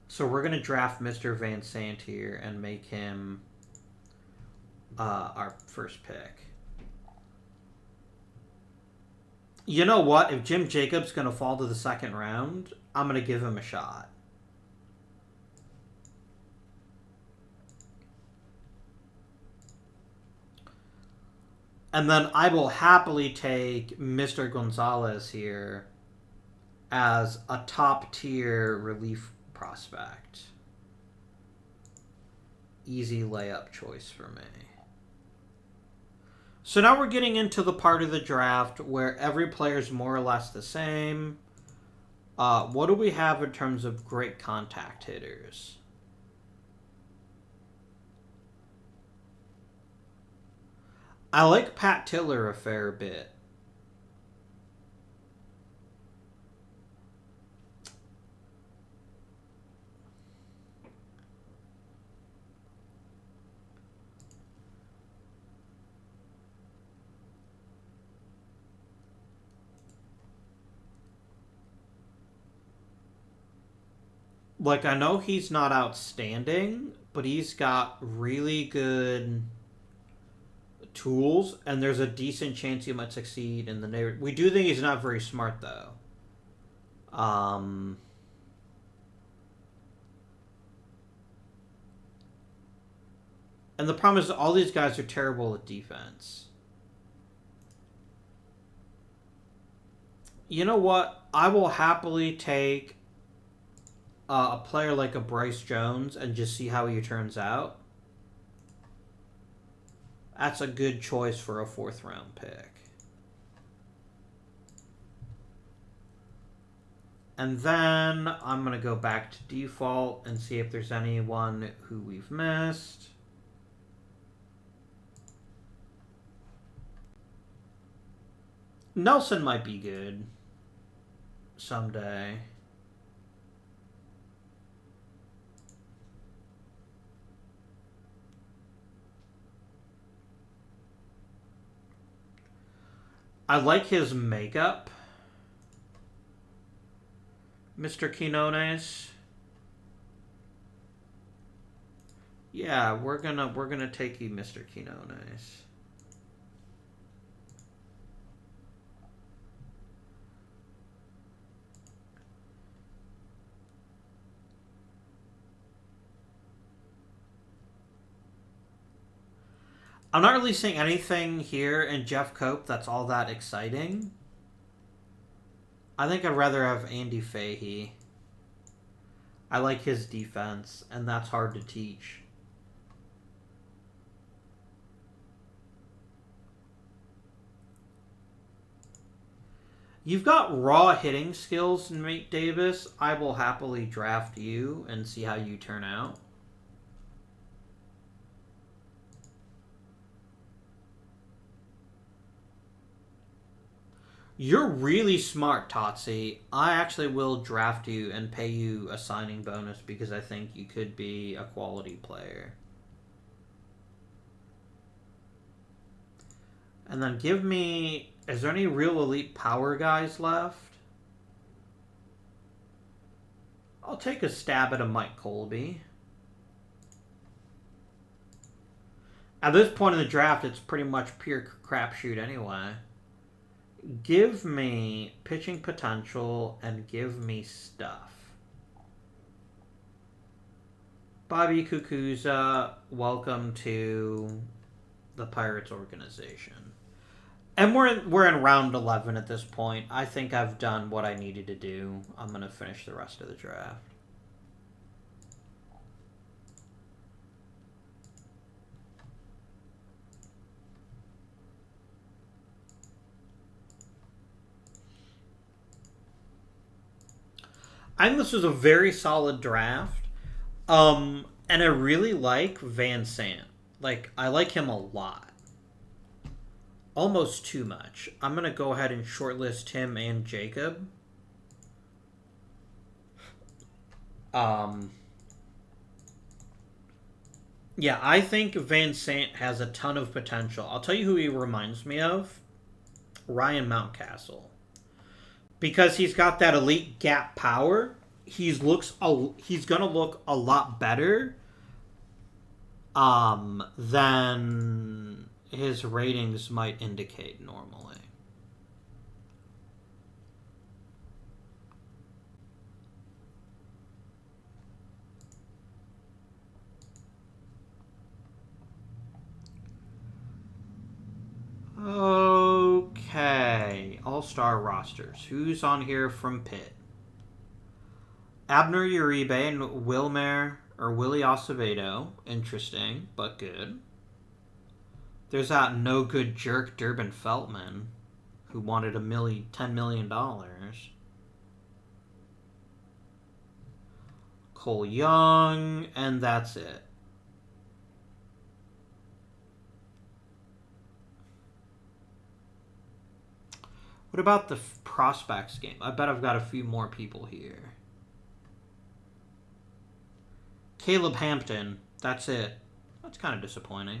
So we're going to draft Mr. Van Sant here and make him our first pick. You know what? If Jim Jacobs going to fall to the second round, I'm going to give him a shot. And then I will happily take Mr. Gonzalez here as a top-tier relief prospect. Easy layup choice for me. So now we're getting into the part of the draft where every player is more or less the same. What do we have in terms of great contact hitters? I like Pat Tiller a fair bit. Like, I know he's not outstanding, but he's got really good tools, and there's a decent chance he might succeed in the neighborhood. We do think he's not very smart, though. And the problem is all these guys are terrible at defense. You know what? I will happily take a player like a Bryce Jones and just see how he turns out. That's a good choice for a fourth round pick. And then I'm going to go back to default and see if there's anyone who we've missed. Nelson might be good. someday. I like his makeup, Mr. Quinones. Yeah, we're gonna take you, Mr. Quinones. I'm not really seeing anything here in Jeff Cope that's all that exciting. I think I'd rather have Andy Fahey. I like his defense, and that's hard to teach. You've got raw hitting skills, Nate Davis. I will happily draft you and see how you turn out. You're really smart, Totsi. I actually will draft you and pay you a signing bonus because I think you could be a quality player. And then give me... Is there any real elite power guys left? I'll take a stab at a Mike Colby. At this point in the draft, it's pretty much pure crapshoot anyway. Give me pitching potential and give me stuff. Bobby Kukuza, welcome to the Pirates organization. And we're in round 11 at this point. I think I've done what I needed to do. I'm going to finish the rest of the draft. I think this was a very solid draft. And I really like Van Sant. Like, I like him a lot. Almost too much. I'm going to go ahead and shortlist him and Jacob. Yeah, I think Van Sant has a ton of potential. I'll tell you who he reminds me of. Ryan Mountcastle. Because he's got that elite gap power, he's going to look a lot better than his ratings might indicate normally. Okay, all-star rosters. Who's on here from Pitt? Abner Uribe and Willie Acevedo. Interesting, but good. There's that no-good jerk Durbin Feltman, who wanted $10 million. Cole Young, and that's it. What about the prospects game? I bet I've got a few more people here. Caleb Hampton. That's it. That's kind of disappointing.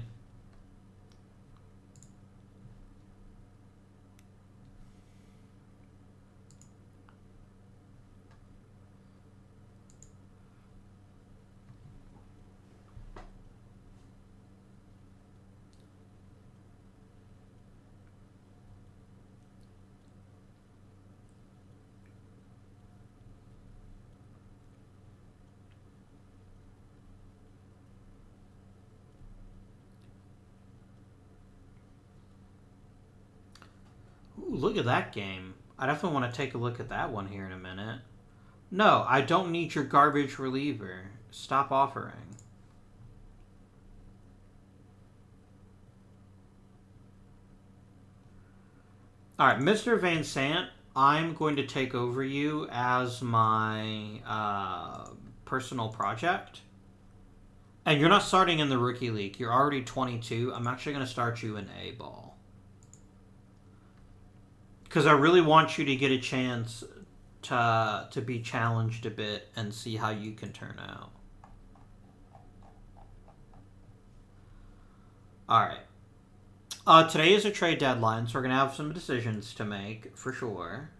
Ooh, look at that game. I definitely want to take a look at that one here in a minute. No, I don't need your garbage reliever. Stop offering. Alright, Mr. Van Sant, I'm going to take over you as my personal project. And you're not starting in the rookie league. You're already 22. I'm actually going to start you in A-ball. Because I really want you to get a chance to be challenged a bit and see how you can turn out. All right. Today is a trade deadline, so we're going to have some decisions to make, for sure.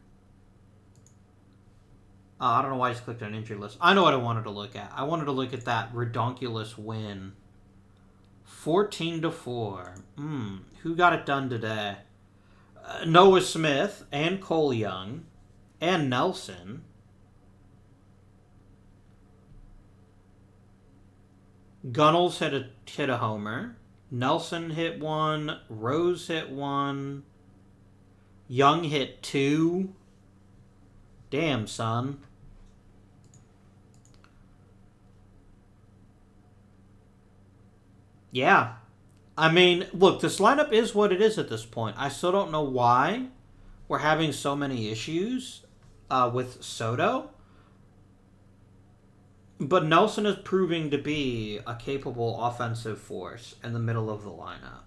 I don't know why I just clicked on injury list. I know what I wanted to look at. I wanted to look at that redonkulous win. 14-4. Who got it done today? Noah Smith and Cole Young and Nelson. Gunnels hit a homer. Nelson hit one. Rose hit one. Young hit two. Damn, son. Yeah. I mean, look, this lineup is what it is at this point. I still don't know why we're having so many issues with Soto. But Nelson is proving to be a capable offensive force in the middle of the lineup.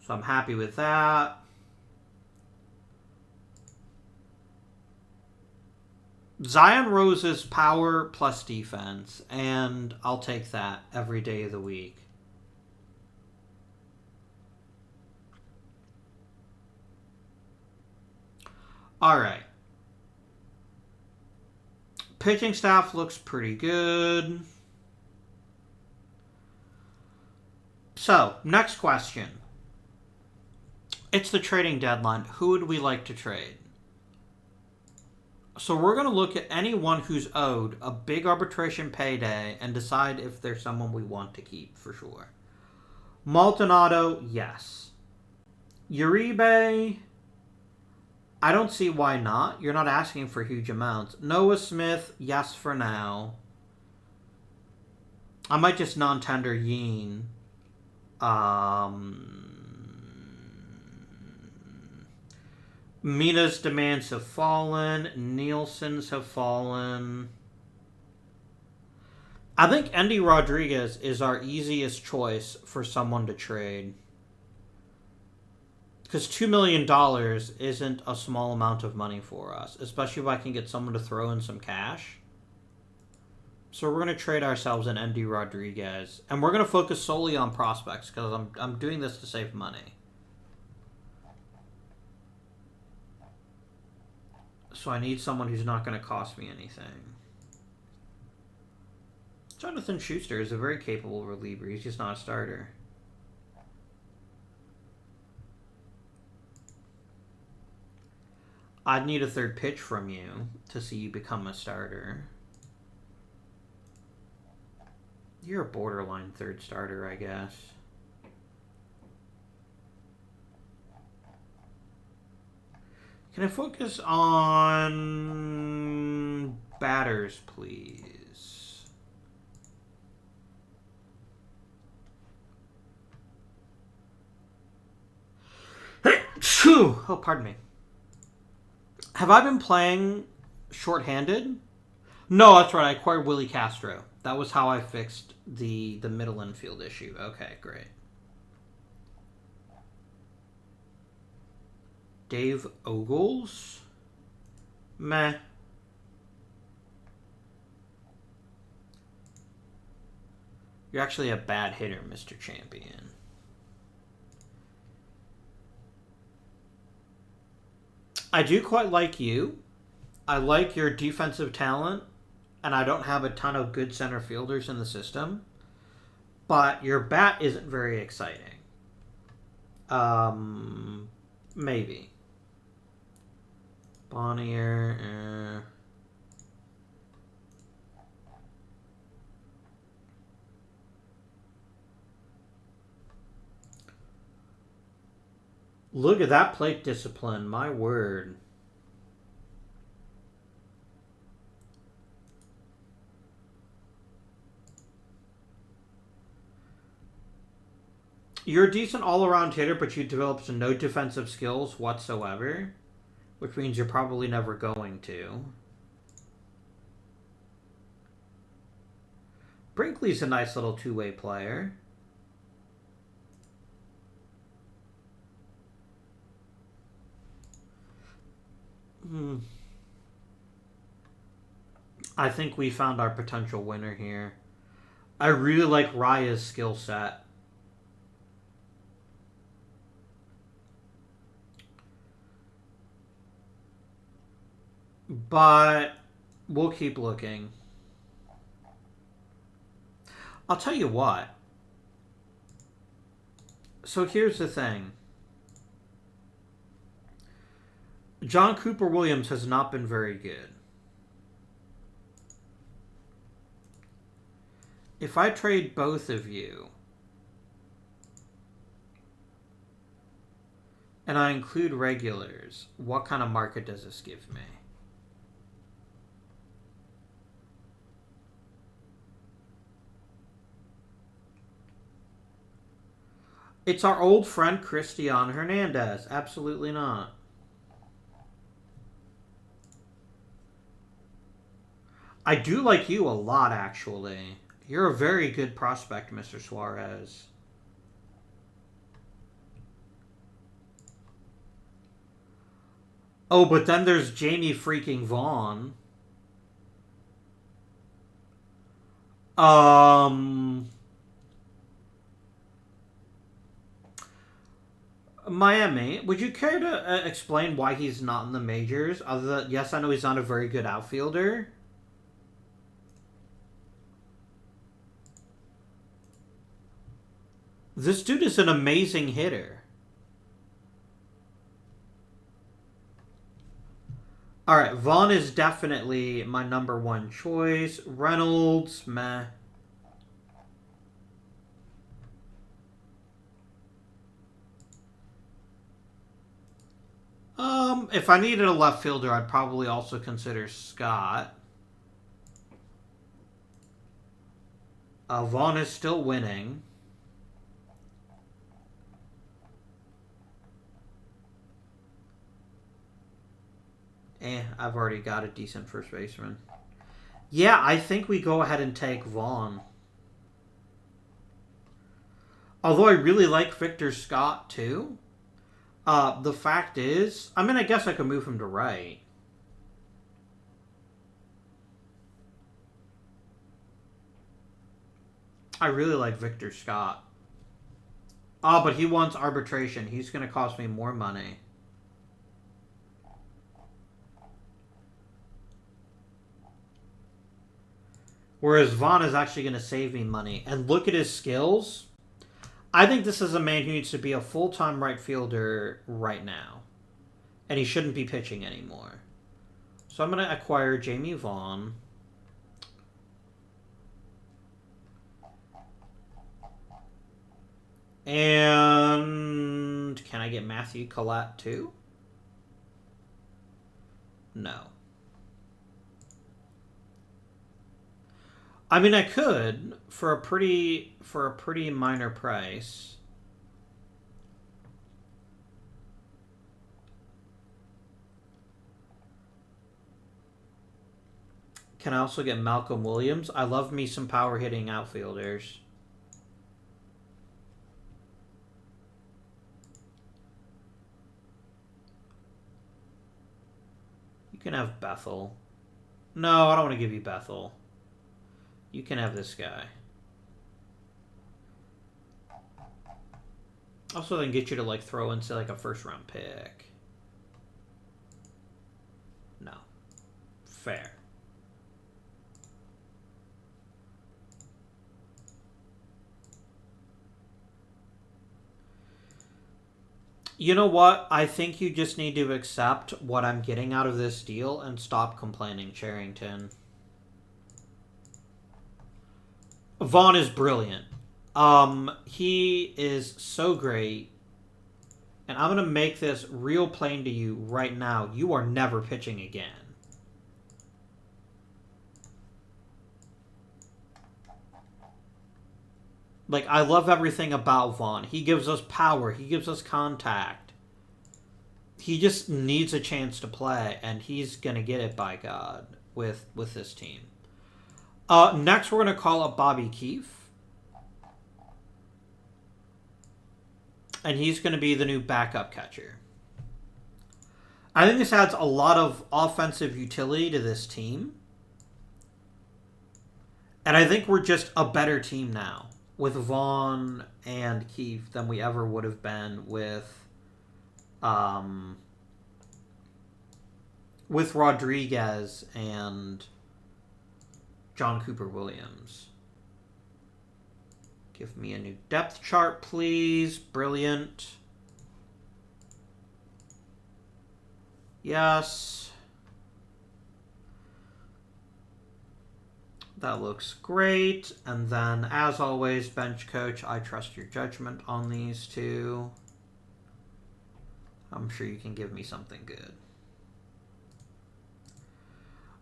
So I'm happy with that. Zion Rose's power plus defense, and I'll take that every day of the week. All right. Pitching staff looks pretty good. So, next question. It's the trading deadline. Who would we like to trade? So we're going to look at anyone who's owed a big arbitration payday and decide if there's someone we want to keep, for sure. Maldonado, yes. Uribe, I don't see why not. You're not asking for huge amounts. Noah Smith, yes for now. I might just non-tender Yeen. Mina's demands have fallen. Nielsen's have fallen. I think Endy Rodriguez is our easiest choice for someone to trade. Because $2 million isn't a small amount of money for us. Especially if I can get someone to throw in some cash. So we're going to trade ourselves an Endy Rodriguez. And we're going to focus solely on prospects. Because I'm doing this to save money. So I need someone who's not going to cost me anything. Jonathan Schuster is a very capable reliever. He's just not a starter. I'd need a third pitch from you to see you become a starter. You're a borderline third starter, I guess. Can I focus on batters, please? Oh, pardon me. Have I been playing shorthanded? No, that's right. I acquired Willie Castro. That was how I fixed the middle infield issue. Okay, great. Dave Ogles? Meh. You're actually a bad hitter, Mr. Champion. I do quite like you. I like your defensive talent, and I don't have a ton of good center fielders in the system. But your bat isn't very exciting. Maybe. Bonnier, Look at that plate discipline, my word. You're a decent all-around hitter, but you developed no defensive skills whatsoever, which means you're probably never going to. Brinkley's a nice little two-way player. I think we found our potential winner here. I really like Raya's skill set. But we'll keep looking. I'll tell you what. So here's the thing. John Cooper Williams has not been very good. If I trade both of you, and I include regulars, what kind of market does this give me? It's our old friend Cristian Hernandez. Absolutely not. I do like you a lot, actually. You're a very good prospect, Mr. Suarez. Oh, but then there's Jamie freaking Vaughn. Miami, would you care to explain why he's not in the majors? Other than, yes, I know he's not a very good outfielder. This dude is an amazing hitter. Alright, Vaughn is definitely my #1 choice. Reynolds, meh. If I needed a left fielder, I'd probably also consider Scott. Vaughn is still winning. I've already got a decent first baseman. Yeah, I think we go ahead and take Vaughn. Although I really like Victor Scott, too. The fact is, I mean, I guess I could move him to right. I really like Victor Scott. Oh, but he wants arbitration. He's going to cost me more money. Whereas Vaughn is actually going to save me money. And look at his skills. I think this is a man who needs to be a full-time right fielder right now. And he shouldn't be pitching anymore. So I'm going to acquire Jamie Vaughn. And can I get Matthew Collette too? No. I mean, I could for a pretty minor price. Can I also get Malcolm Williams? I love me some power hitting outfielders. You can have Bethel. No, I don't want to give you Bethel. You can have this guy. Also, then get you to like throw in, say, like a first-round pick. No. Fair. You know what? I think you just need to accept what I'm getting out of this deal and stop complaining, Charrington. Vaughn is brilliant. He is so great. And I'm going to make this real plain to you right now. You are never pitching again. Like, I love everything about Vaughn. He gives us power. He gives us contact. He just needs a chance to play, and he's going to get it, by God, with this team. Next, we're going to call up Bobby Keefe. And he's going to be the new backup catcher. I think this adds a lot of offensive utility to this team. And I think we're just a better team now with Vaughn and Keefe than we ever would have been with Rodriguez and John Cooper Williams. Give me a new depth chart, please. Brilliant. Yes. That looks great. And then, as always, bench coach, I trust your judgment on these two. I'm sure you can give me something good.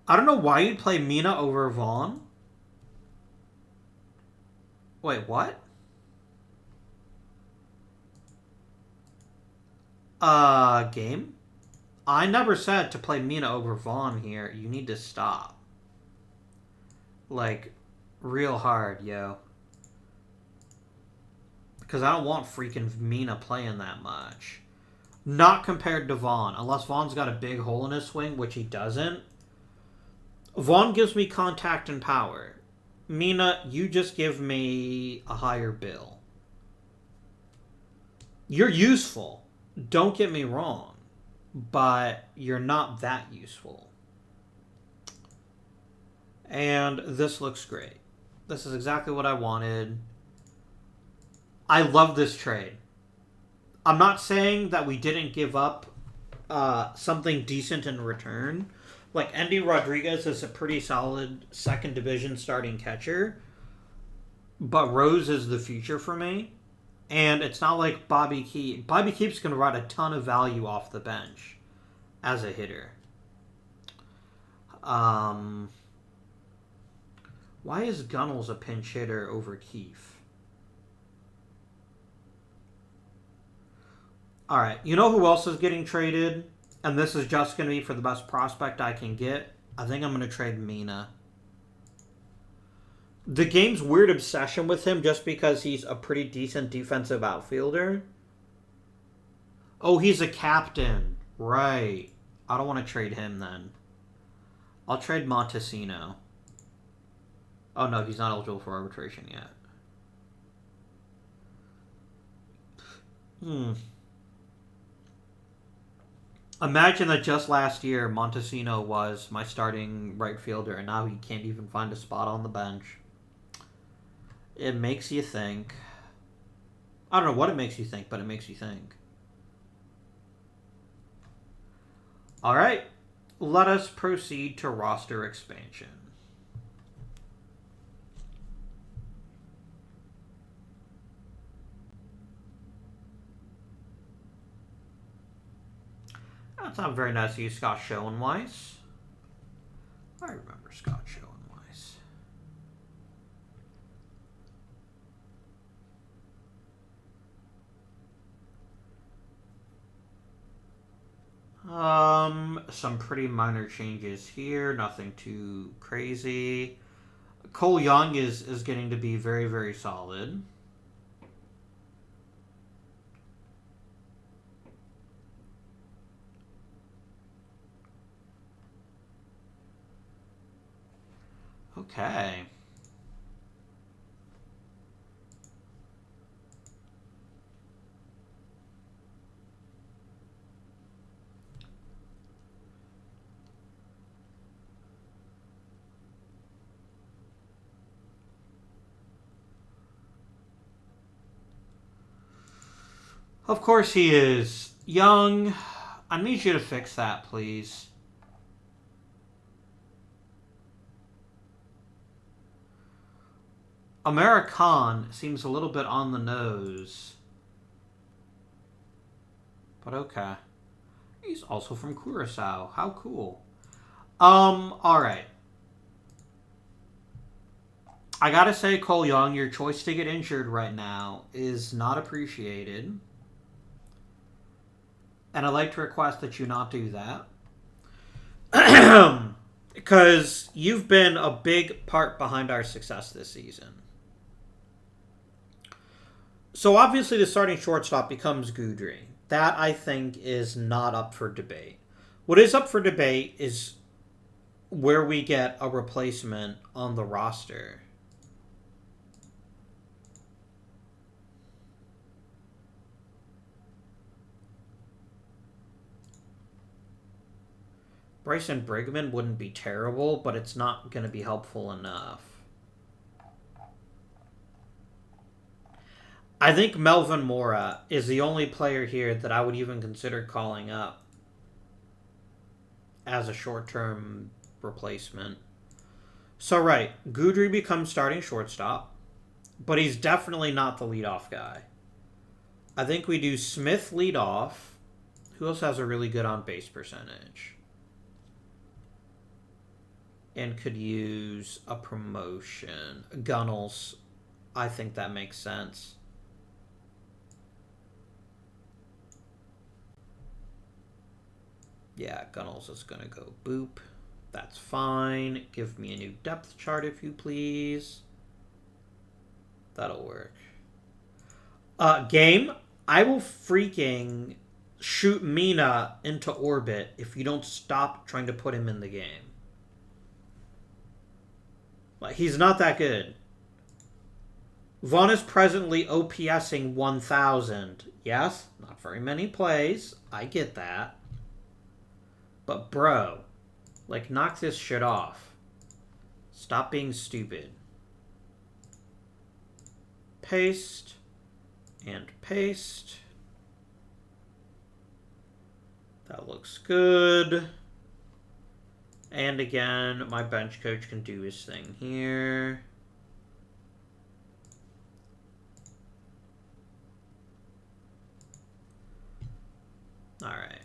I don't know why you'd play Mina over Vaughn. Wait, what? Game? I never said to play Mina over Vaughn here. You need to stop. Like, real hard, yo. Because I don't want freaking Mina playing that much. Not compared to Vaughn. Unless Vaughn's got a big hole in his swing, which he doesn't. Vaughn gives me contact and power. Mina, you just give me a higher bill. You're useful. Don't get me wrong. But you're not that useful. And this looks great. This is exactly what I wanted. I love this trade. I'm not saying that we didn't give up something decent in return. Like, Endy Rodriguez is a pretty solid second division starting catcher. But Rose is the future for me. And it's not like Bobby Keefe. Bobby Keefe's going to ride a ton of value off the bench as a hitter. Why is Gunnels a pinch hitter over Keefe? Alright, you know who else is getting traded? And this is just going to be for the best prospect I can get. I think I'm going to trade Mina. The game's weird obsession with him just because he's a pretty decent defensive outfielder. Oh, he's a captain. Right. I don't want to trade him then. I'll trade Montesino. Oh no, he's not eligible for arbitration yet. Imagine that just last year, Montesino was my starting right fielder, and now he can't even find a spot on the bench. It makes you think. I don't know what it makes you think, but it makes you think. Alright, let us proceed to roster expansion. That's not very nice of you, Scott Schoenweiss. I remember Scott Schoenweiss. Some pretty minor changes here. Nothing too crazy. Cole Young is getting to be very, very solid. Okay. Of course he is. Young, I need you to fix that, please. American seems a little bit on the nose. But okay. He's also from Curacao. How cool. Alright. I gotta say, Cole Young, your choice to get injured right now is not appreciated. And I'd like to request that you not do that. Because you've been a big part behind our success this season. So obviously the starting shortstop becomes Goudry. That, I think, is not up for debate. What is up for debate is where we get a replacement on the roster. Bryson Brigman wouldn't be terrible, but it's not going to be helpful enough. I think Melvin Mora is the only player here that I would even consider calling up as a short-term replacement. So, right, Goudry becomes starting shortstop, but he's definitely not the leadoff guy. I think we do Smith leadoff. Who else has a really good on-base percentage? And could use a promotion. Gunnels. I think that makes sense. Yeah, Gunnels is going to go boop. That's fine. Give me a new depth chart if you please. That'll work. Game, I will freaking shoot Mina into orbit if you don't stop trying to put him in the game. Like, he's not that good. Vaughn is presently OPSing 1,000. Yes, not very many plays. I get that. But bro, like, knock this shit off. Stop being stupid. Paste. And paste. That looks good. And again, my bench coach can do his thing here. All right.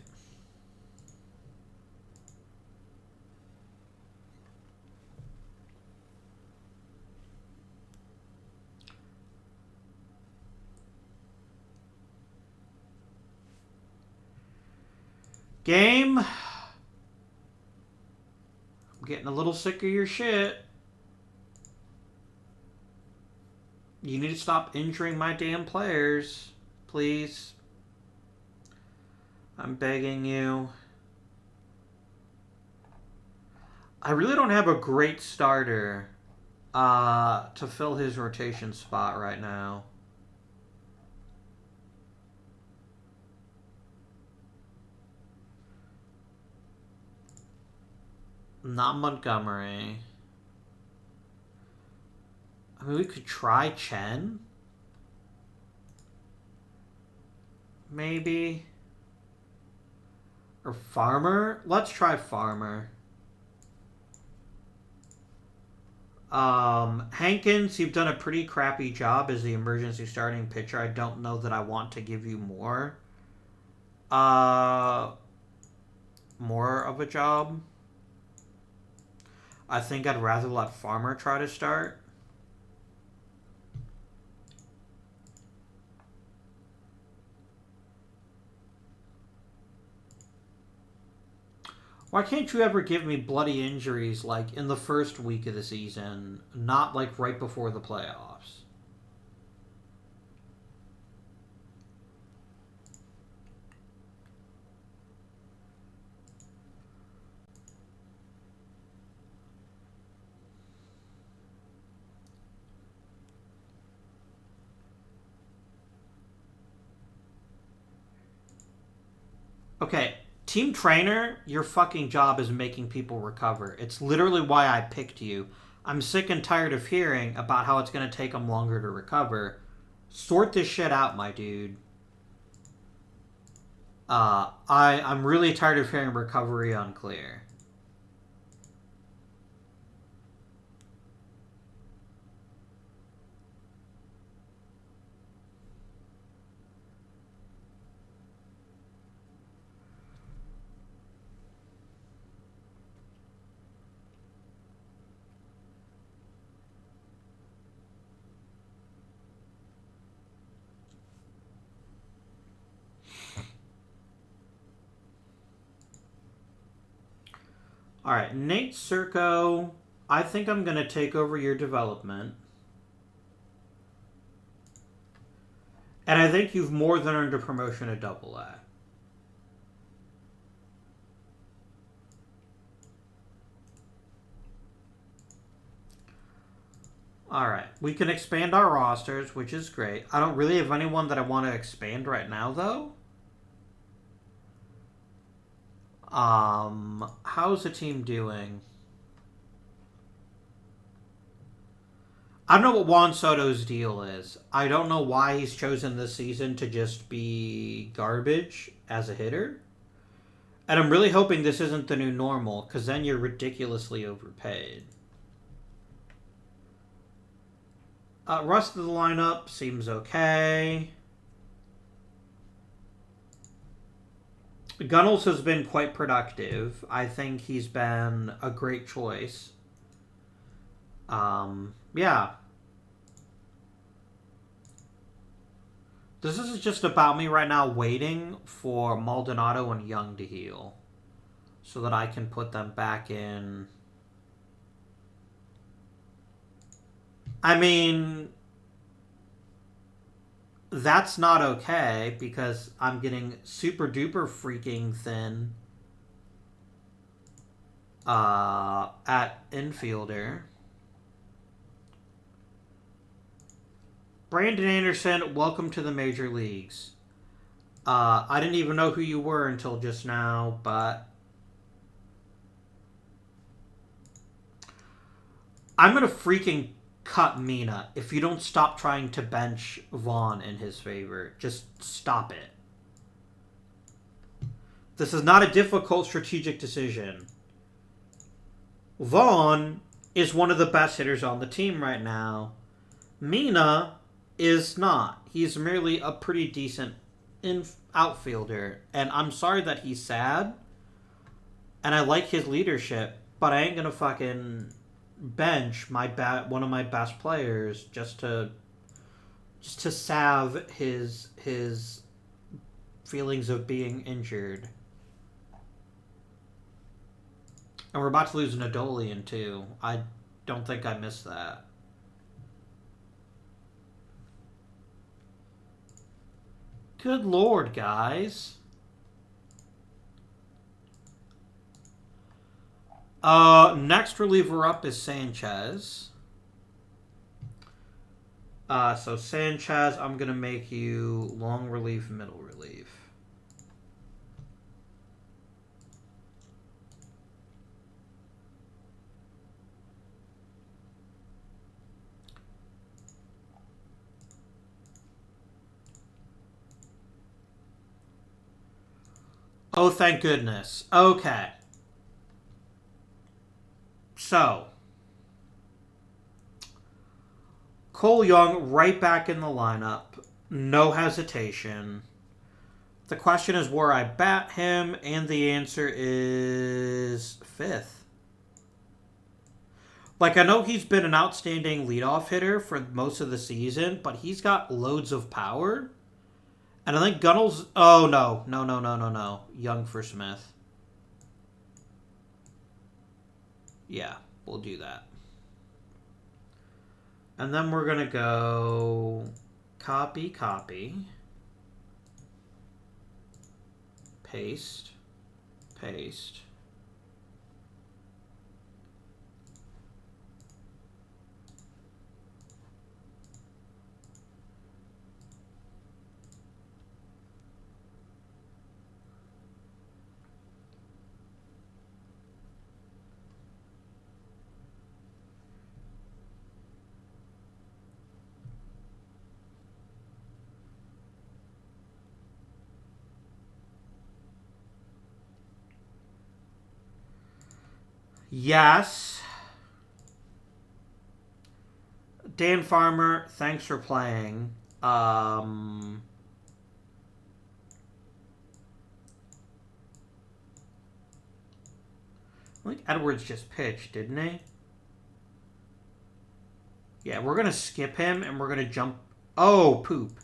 Game. I'm getting a little sick of your shit. You need to stop injuring my damn players. Please. I'm begging you. I really don't have a great starter to fill his rotation spot right now. Not Montgomery. I mean, we could try Chen. Maybe. Or Farmer. Let's try Farmer. Hankins, you've done a pretty crappy job as the emergency starting pitcher. I don't know that I want to give you more. More of a job. I think I'd rather let Farmer try to start. Why can't you ever give me bloody injuries like in the first week of the season, not like right before the playoffs? Okay, team trainer, your fucking job is making people recover. It's literally why I picked you. I'm sick and tired of hearing about how it's going to take them longer to recover. Sort this shit out, my dude. I'm really tired of hearing recovery unclear. All right, Nate Circo, I think I'm going to take over your development. And I think you've more than earned a promotion to Double-A. Alright, we can expand our rosters, which is great. I don't really have anyone that I want to expand right now, though. How's the team doing? I don't know what Juan Soto's deal is. I don't know why he's chosen this season to just be garbage as a hitter. And I'm really hoping this isn't the new normal, because then you're ridiculously overpaid. Rest of the lineup seems okay. Gunnels has been quite productive. I think he's been a great choice. Yeah. This is just about me right now waiting for Maldonado and Young to heal. So that I can put them back in. I mean, that's not okay because I'm getting super duper freaking thin at infielder. Brandon Anderson, welcome to the major leagues. I didn't even know who you were until just now, but I'm going to freaking cut Mina if you don't stop trying to bench Vaughn in his favor. Just stop it. This is not a difficult strategic decision. Vaughn is one of the best hitters on the team right now. Mina is not. He's merely a pretty decent outfielder. And I'm sorry that he's sad. And I like his leadership. But I ain't going to fucking bench one of my best players just to salve his feelings of being injured. And we're about to lose an Adolian too. I don't think I missed that. Good lord, guys. Next reliever up is Sanchez. So Sanchez, I'm going to make you long relief, middle relief. Oh, thank goodness. Okay. So, Cole Young right back in the lineup. No hesitation. The question is where I bat him, and the answer is 5th. Like, I know he's been an outstanding leadoff hitter for most of the season, but he's got loads of power. And I think Gunnels... Oh, no. No. Young for Smith. Yeah, we'll do that. And then we're going to go copy, paste. Yes. Dan Farmer, thanks for playing. I think Edwards just pitched, didn't he? Yeah, we're going to skip him and we're going to jump... Oh, poop.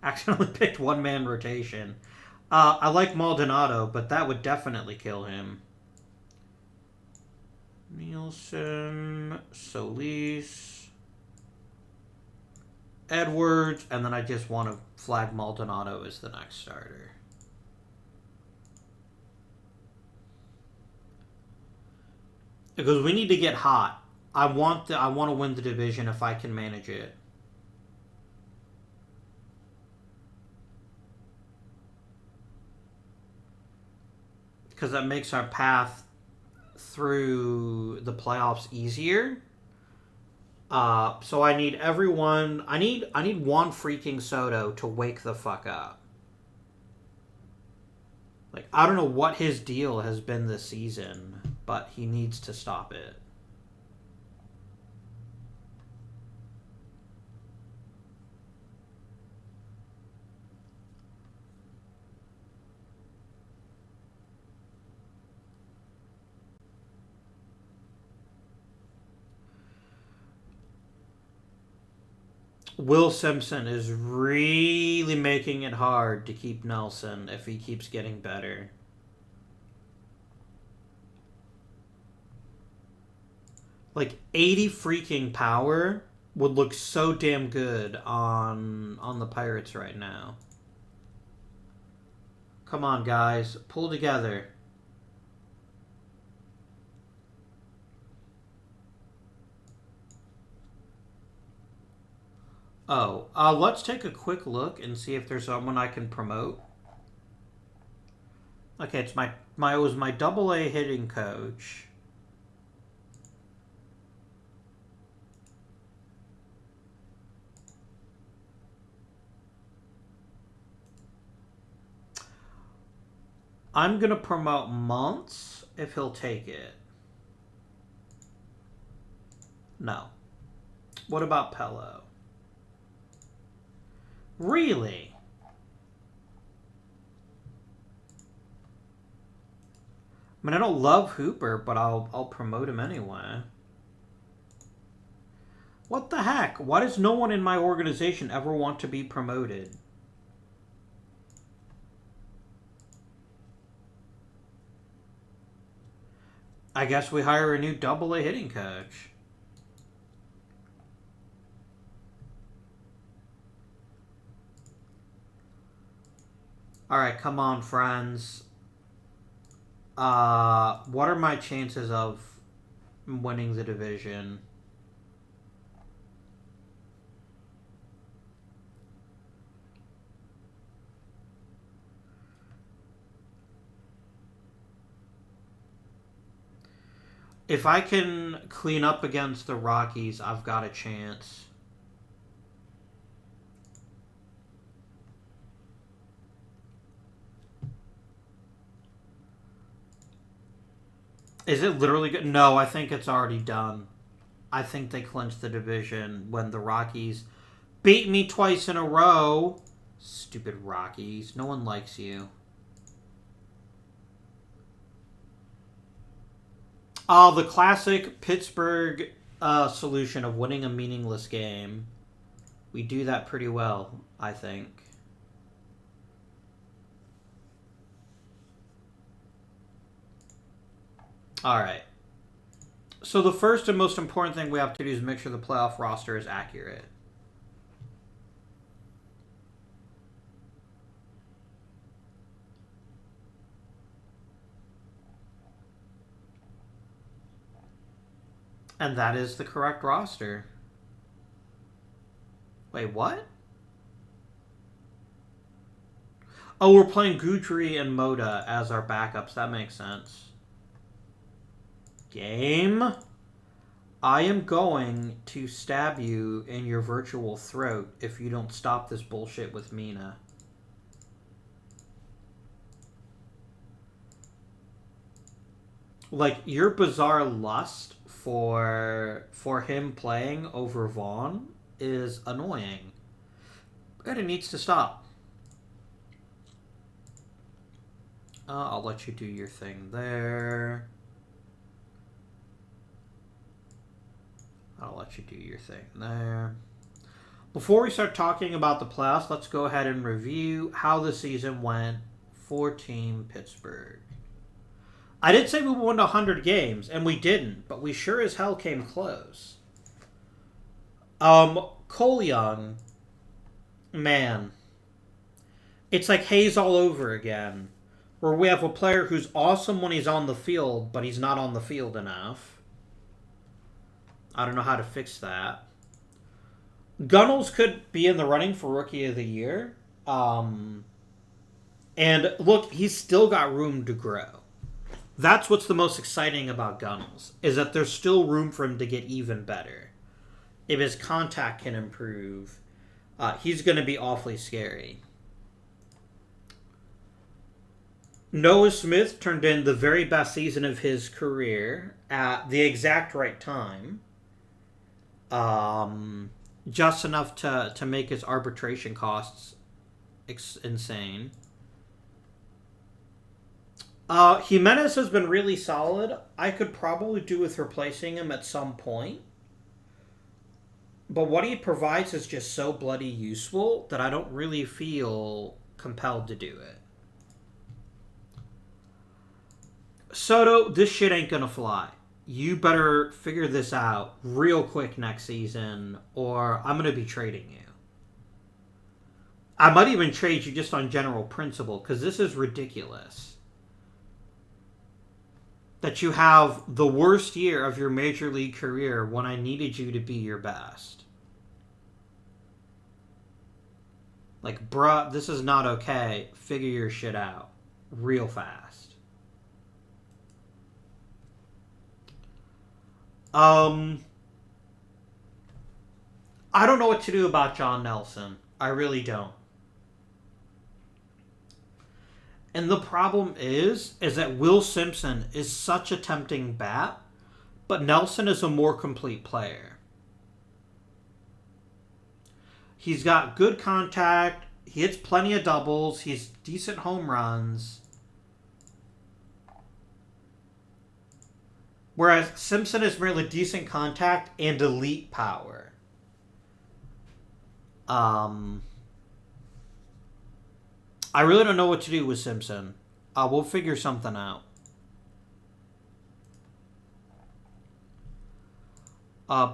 Accidentally picked one-man rotation. I like Maldonado, but that would definitely kill him. Nielsen, Solis, Edwards, and then I just want to flag Maldonado as the next starter. Because we need to get hot. I want to win the division if I can manage it. Because that makes our path through the playoffs easier. So I need everyone. I need Juan freaking Soto to wake the fuck up. Like, I don't know what his deal has been this season, but he needs to stop it. Will Simpson is really making it hard to keep Nelson if he keeps getting better. Like 80 freaking power would look so damn good on the Pirates right now. Come on, guys, pull together. Oh, let's take a quick look and see if there's someone I can promote. Okay, it's it was my AA hitting coach. I'm gonna promote Monts if he'll take it. No. What about Pello? Really? I mean, I don't love Hooper, but I'll promote him anyway. What the heck? Why does no one in my organization ever want to be promoted? I guess we hire a new AA hitting coach. Alright, come on, friends. What are my chances of winning the division? If I can clean up against the Rockies, I've got a chance. Is it literally good? No, I think it's already done. I think they clinched the division when the Rockies beat me twice in a row. Stupid Rockies. No one likes you. The classic Pittsburgh solution of winning a meaningless game. We do that pretty well, I think. Alright. So the first and most important thing we have to do is make sure the playoff roster is accurate. And that is the correct roster. Wait, what? Oh, we're playing Guthrie and Moda as our backups. That makes sense. Game. I am going to stab you in your virtual throat if you don't stop this bullshit with Mina. Like, your bizarre lust for him playing over Vaughn is annoying. And it needs to stop. I'll let you do your thing there. I'll let you do your thing there. Before we start talking about the playoffs, let's go ahead and review how the season went for Team Pittsburgh. I did say we won 100 games, and we didn't, but we sure as hell came close. Cole Young, man, it's like Hayes all over again, where we have a player who's awesome when he's on the field, but he's not on the field enough. I don't know how to fix that. Gunnels could be in the running for Rookie of the Year. And look, he's still got room to grow. That's what's the most exciting about Gunnels, is that there's still room for him to get even better. If his contact can improve, he's going to be awfully scary. Noah Smith turned in the very best season of his career at the exact right time. Just enough to make his arbitration costs insane. Jimenez has been really solid. I could probably do with replacing him at some point. But what he provides is just so bloody useful that I don't really feel compelled to do it. Soto, this shit ain't gonna fly. You better figure this out real quick next season, or I'm gonna be trading you. I might even trade you just on general principle, because this is ridiculous. That you have the worst year of your major league career when I needed you to be your best. Like, bruh, this is not okay. Figure your shit out real fast. I don't know what to do about John Nelson. I really don't. And the problem is that Will Simpson is such a tempting bat, but Nelson is a more complete player. He's got good contact. He hits plenty of doubles. He's decent home runs. Whereas Simpson is merely decent contact and elite power. I really don't know what to do with Simpson. We'll figure something out.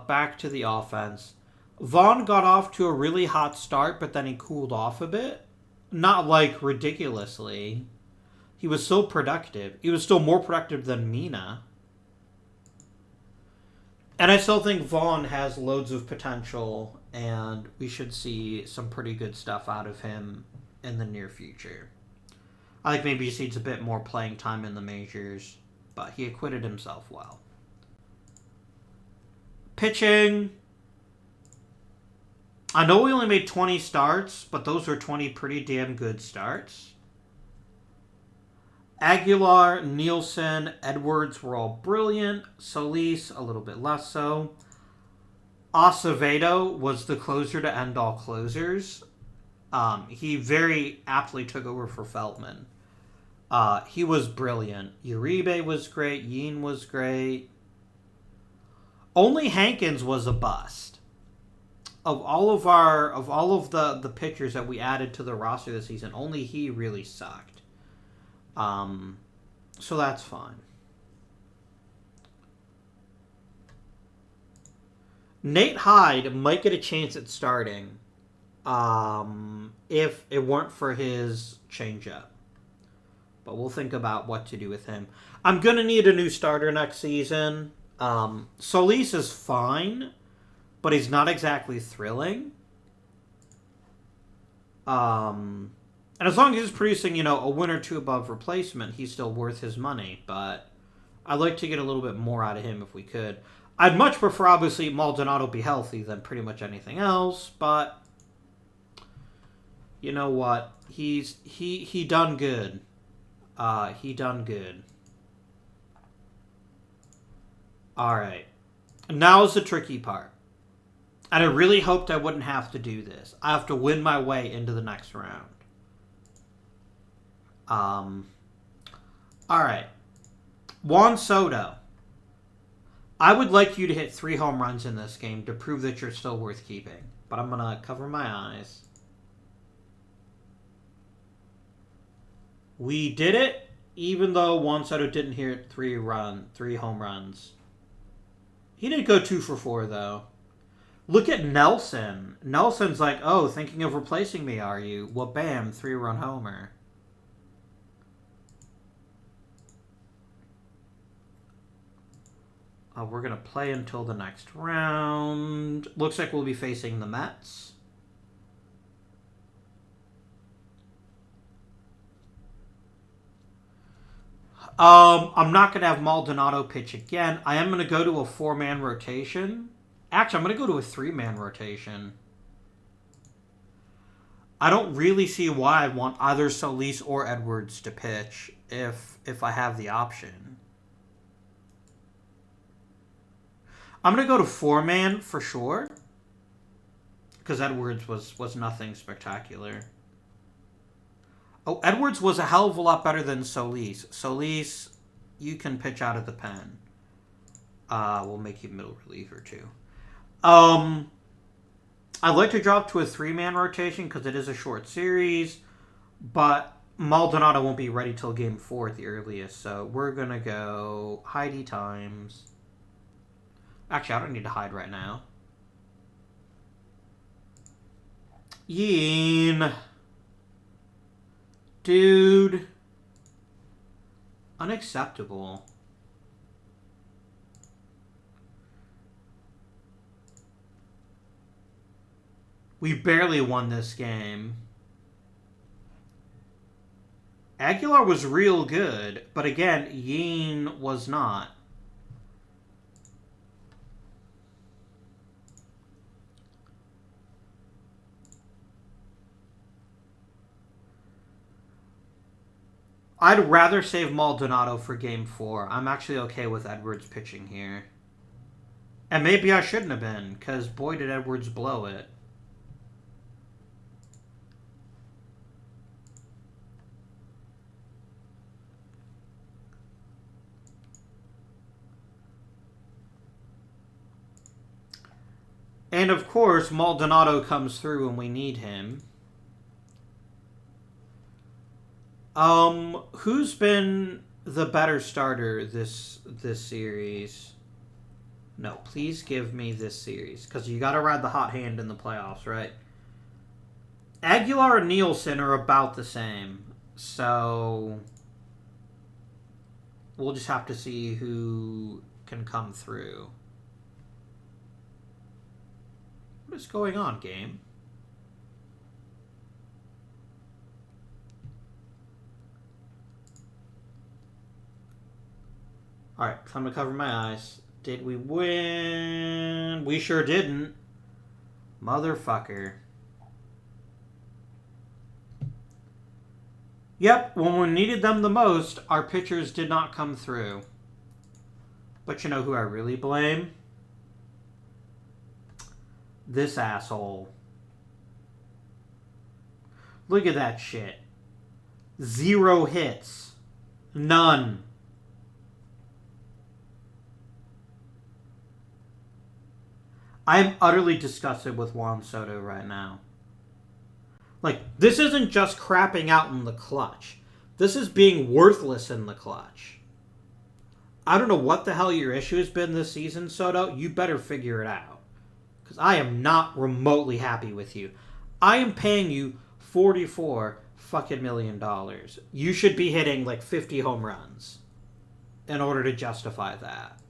Back to the offense. Vaughn got off to a really hot start, but then he cooled off a bit. Not like ridiculously. He was so productive. He was still more productive than Mina. And I still think Vaughn has loads of potential, and we should see some pretty good stuff out of him in the near future. I think maybe he just needs a bit more playing time in the majors, but he acquitted himself well. Pitching. I know we only made 20 starts, but those were 20 pretty damn good starts. Aguilar, Nielsen, Edwards were all brilliant. Solis, a little bit less so. Acevedo was the closer to end all closers. He very aptly took over for Feldman. He was brilliant. Uribe was great. Yin was great. Only Hankins was a bust. Of all of the pitchers that we added to the roster this season, only he really sucked. So that's fine. Nate Hyde might get a chance at starting if it weren't for his changeup. But we'll think about what to do with him. I'm going to need a new starter next season. Solis is fine, but he's not exactly thrilling. And as long as he's producing, a win or two above replacement, he's still worth his money. But I'd like to get a little bit more out of him if we could. I'd much prefer, obviously, Maldonado be healthy than pretty much anything else. But you know what? He done good. He done good. All right. Now's the tricky part. And I really hoped I wouldn't have to do this. I have to win my way into the next round. All right. Juan Soto. I would like you to hit 3 home runs in this game to prove that you're still worth keeping. But I'm going to cover my eyes. We did it, even though Juan Soto didn't hit 3 home runs. He did go 2 for 4, though. Look at Nelson. Nelson's like, oh, thinking of replacing me, are you? Well, bam, 3-run homer. We're going to play until the next round. Looks like we'll be facing the Mets. I'm not going to have Maldonado pitch again. I am going to go to a 4-man rotation. Actually, I'm going to go to a 3-man rotation. I don't really see why I want either Solis or Edwards to pitch if I have the option. I'm going to go to 4-man for sure. Because Edwards was nothing spectacular. Oh, Edwards was a hell of a lot better than Solis. Solis, you can pitch out of the pen. We'll make you middle reliever too. I'd like to drop to a 3-man rotation because it is a short series. But Maldonado won't be ready till game 4 at the earliest. So we're going to go Heidi times. Actually, I don't need to hide right now. Yeen. Dude. Unacceptable. We barely won this game. Aguilar was real good, but again, Yeen was not. I'd rather save Maldonado for game 4. I'm actually okay with Edwards pitching here. And maybe I shouldn't have been, because boy did Edwards blow it. And of course, Maldonado comes through when we need him. Who's been the better starter this series? No, please give me this series. Because you got to ride the hot hand in the playoffs, right? Aguilar and Nielsen are about the same. So we'll just have to see who can come through. What is going on, game? Alright, time to cover my eyes. Did we win? We sure didn't. Motherfucker. Yep, when we needed them the most, our pitchers did not come through. But you know who I really blame? This asshole. Look at that shit. 0 hits. None. I'm utterly disgusted with Juan Soto right now. Like, this isn't just crapping out in the clutch. This is being worthless in the clutch. I don't know what the hell your issue has been this season, Soto. You better figure it out. Because I am not remotely happy with you. I am paying you $44 fucking million. You should be hitting like 50 home runs in order to justify that.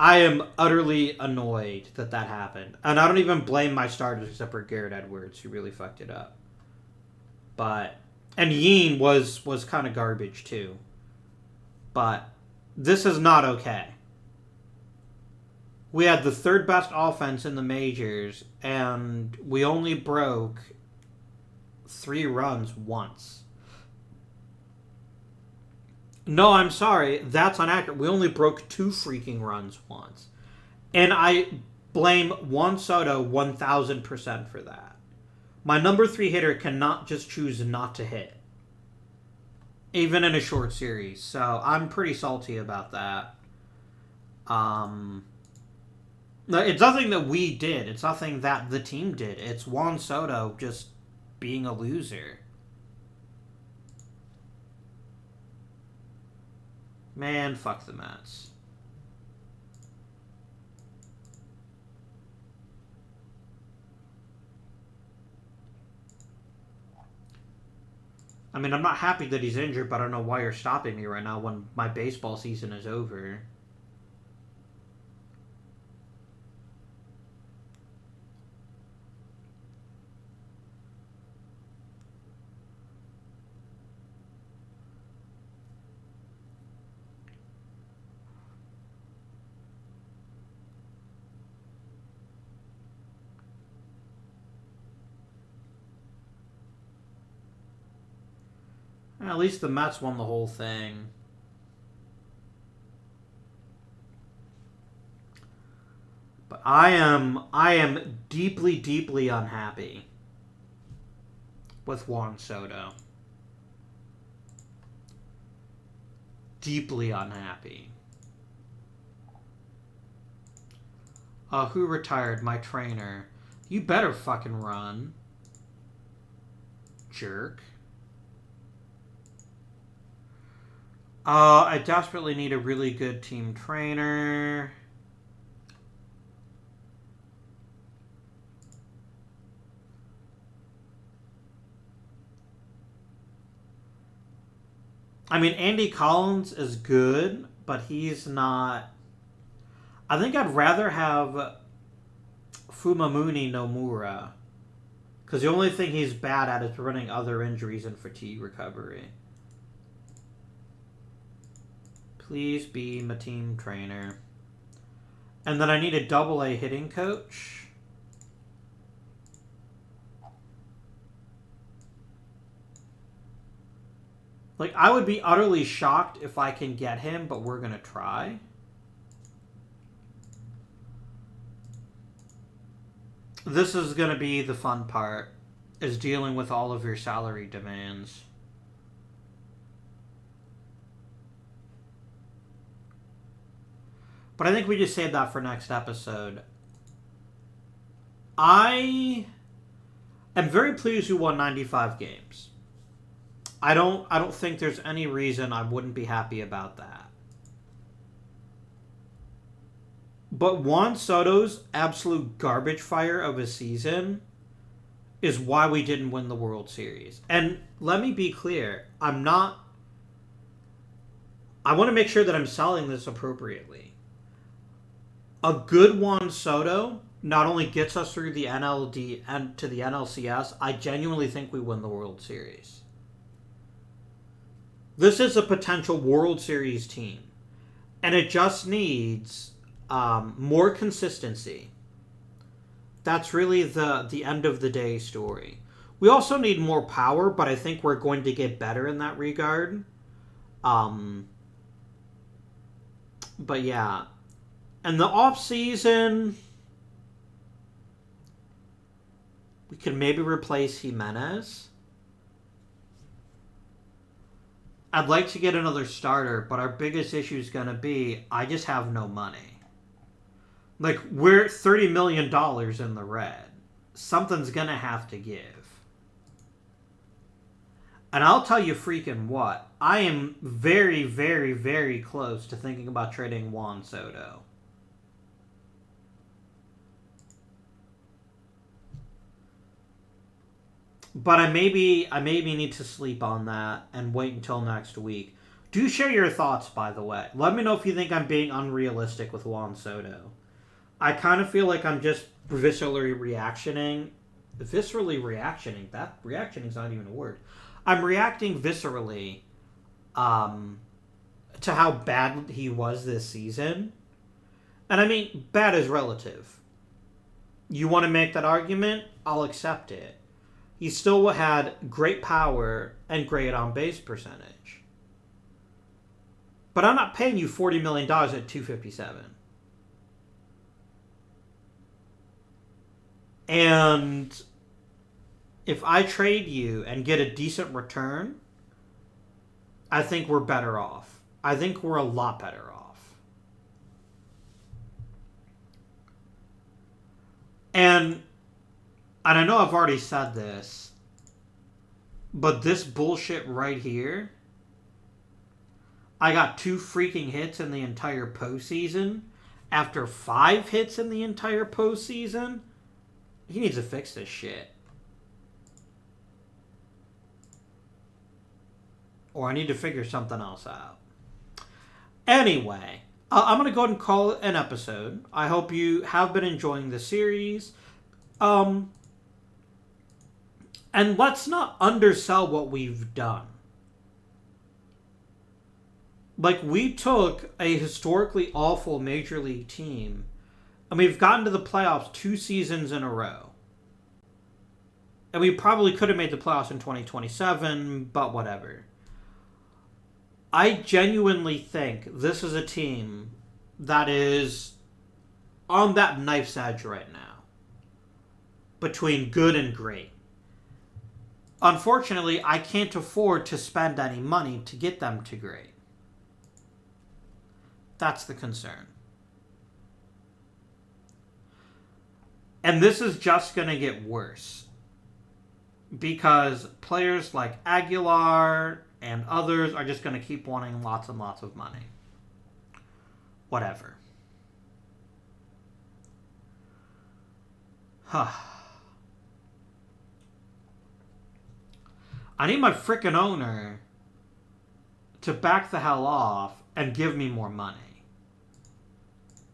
I am utterly annoyed that happened. And I don't even blame my starters except for Garrett Edwards, who really fucked it up. And Yeen was kind of garbage too. But this is not okay. We had the 3rd best offense in the majors, and we only broke 3 runs once. No, I'm sorry. That's inaccurate. We only broke 2 freaking runs once. And I blame Juan Soto 1,000% for that. My number 3 hitter cannot just choose not to hit. Even in a short series. So I'm pretty salty about that. It's nothing that we did. It's nothing that the team did. It's Juan Soto just being a loser. Man, fuck the Mets. I mean, I'm not happy that he's injured, but I don't know why you're stopping me right now when my baseball season is over. At least the Mets won the whole thing. But I am deeply, deeply unhappy with Juan Soto. Deeply unhappy. Who retired? My trainer. You better fucking run. Jerk. I desperately need a really good team trainer. I mean, Andy Collins is good, but he's not... I think I'd rather have Fumamuni Nomura. Because the only thing he's bad at is preventing other injuries and fatigue recovery. Please be my team trainer. And then I need a double-A hitting coach. Like, I would be utterly shocked if I can get him, but we're going to try. This is going to be the fun part, is dealing with all of your salary demands. But I think we just saved that for next episode. I am very pleased we won 95 games. I don't think there's any reason I wouldn't be happy about that. But Juan Soto's absolute garbage fire of a season is why we didn't win the World Series. And let me be clear, I want to make sure that I'm selling this appropriately. A good Juan Soto not only gets us through the NLD and to the NLCS, I genuinely think we win the World Series. This is a potential World Series team. And it just needs more consistency. That's really the end of the day story. We also need more power, but I think we're going to get better in that regard. But yeah. And the offseason, we could maybe replace Jimenez. I'd like to get another starter, but our biggest issue is going to be I just have no money. Like, we're $30 million in the red. Something's going to have to give. And I'll tell you freaking what. I am very, very, very close to thinking about trading Juan Soto. But I maybe need to sleep on that and wait until next week. Do share your thoughts, by the way. Let me know if you think I'm being unrealistic with Juan Soto. I kind of feel like I'm just viscerally reactioning. Viscerally reactioning? That reactioning is not even a word. I'm reacting viscerally to how bad he was this season. And I mean, bad is relative. You want to make that argument? I'll accept it. He still had great power and great on-base percentage. But I'm not paying you $40 million at $257. And if I trade you and get a decent return, I think we're better off. I think we're a lot better off. And I know I've already said this, but this bullshit right here, I got 2 freaking hits in the entire postseason. After 5 hits in the entire postseason, he needs to fix this shit. Or I need to figure something else out. Anyway, I'm going to go ahead and call it an episode. I hope you have been enjoying the series. And let's not undersell what we've done. Like, we took a historically awful Major League team, and we've gotten to the playoffs 2 seasons in a row. And we probably could have made the playoffs in 2027, but whatever. I genuinely think this is a team that is on that knife's edge right now. Between good and great. Unfortunately, I can't afford to spend any money to get them to great. That's the concern. And this is just going to get worse. Because players like Aguilar and others are just going to keep wanting lots and lots of money. Whatever. I need my frickin' owner to back the hell off and give me more money.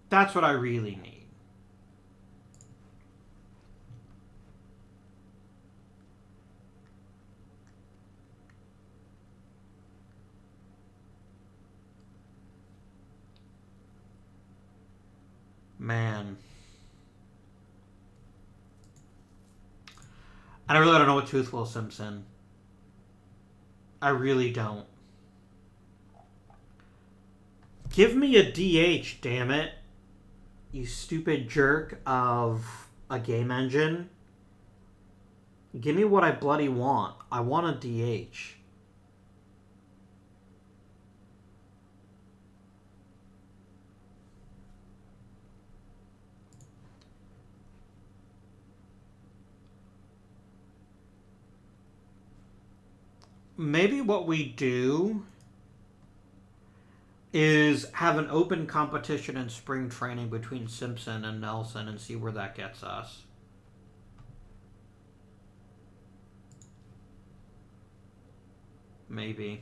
That's what I really need. Man. And I really don't know what to do with Will Simpson. I really don't. Give me a DH, damn it. You stupid jerk of a game engine. Give me what I bloody want. I want a DH. Maybe what we do is have an open competition in spring training between Simpson and Nelson and see where that gets us. Maybe.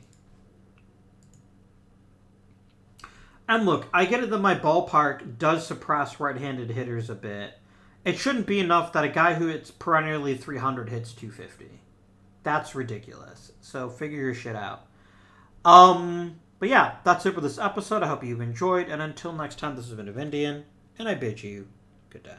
And look, I get it that my ballpark does suppress right-handed hitters a bit. It shouldn't be enough that a guy who hits perennially 300 hits 250. That's ridiculous. So figure your shit out. But yeah, that's it for this episode. I hope you've enjoyed. And until next time, this has been Indian, and I bid you good day.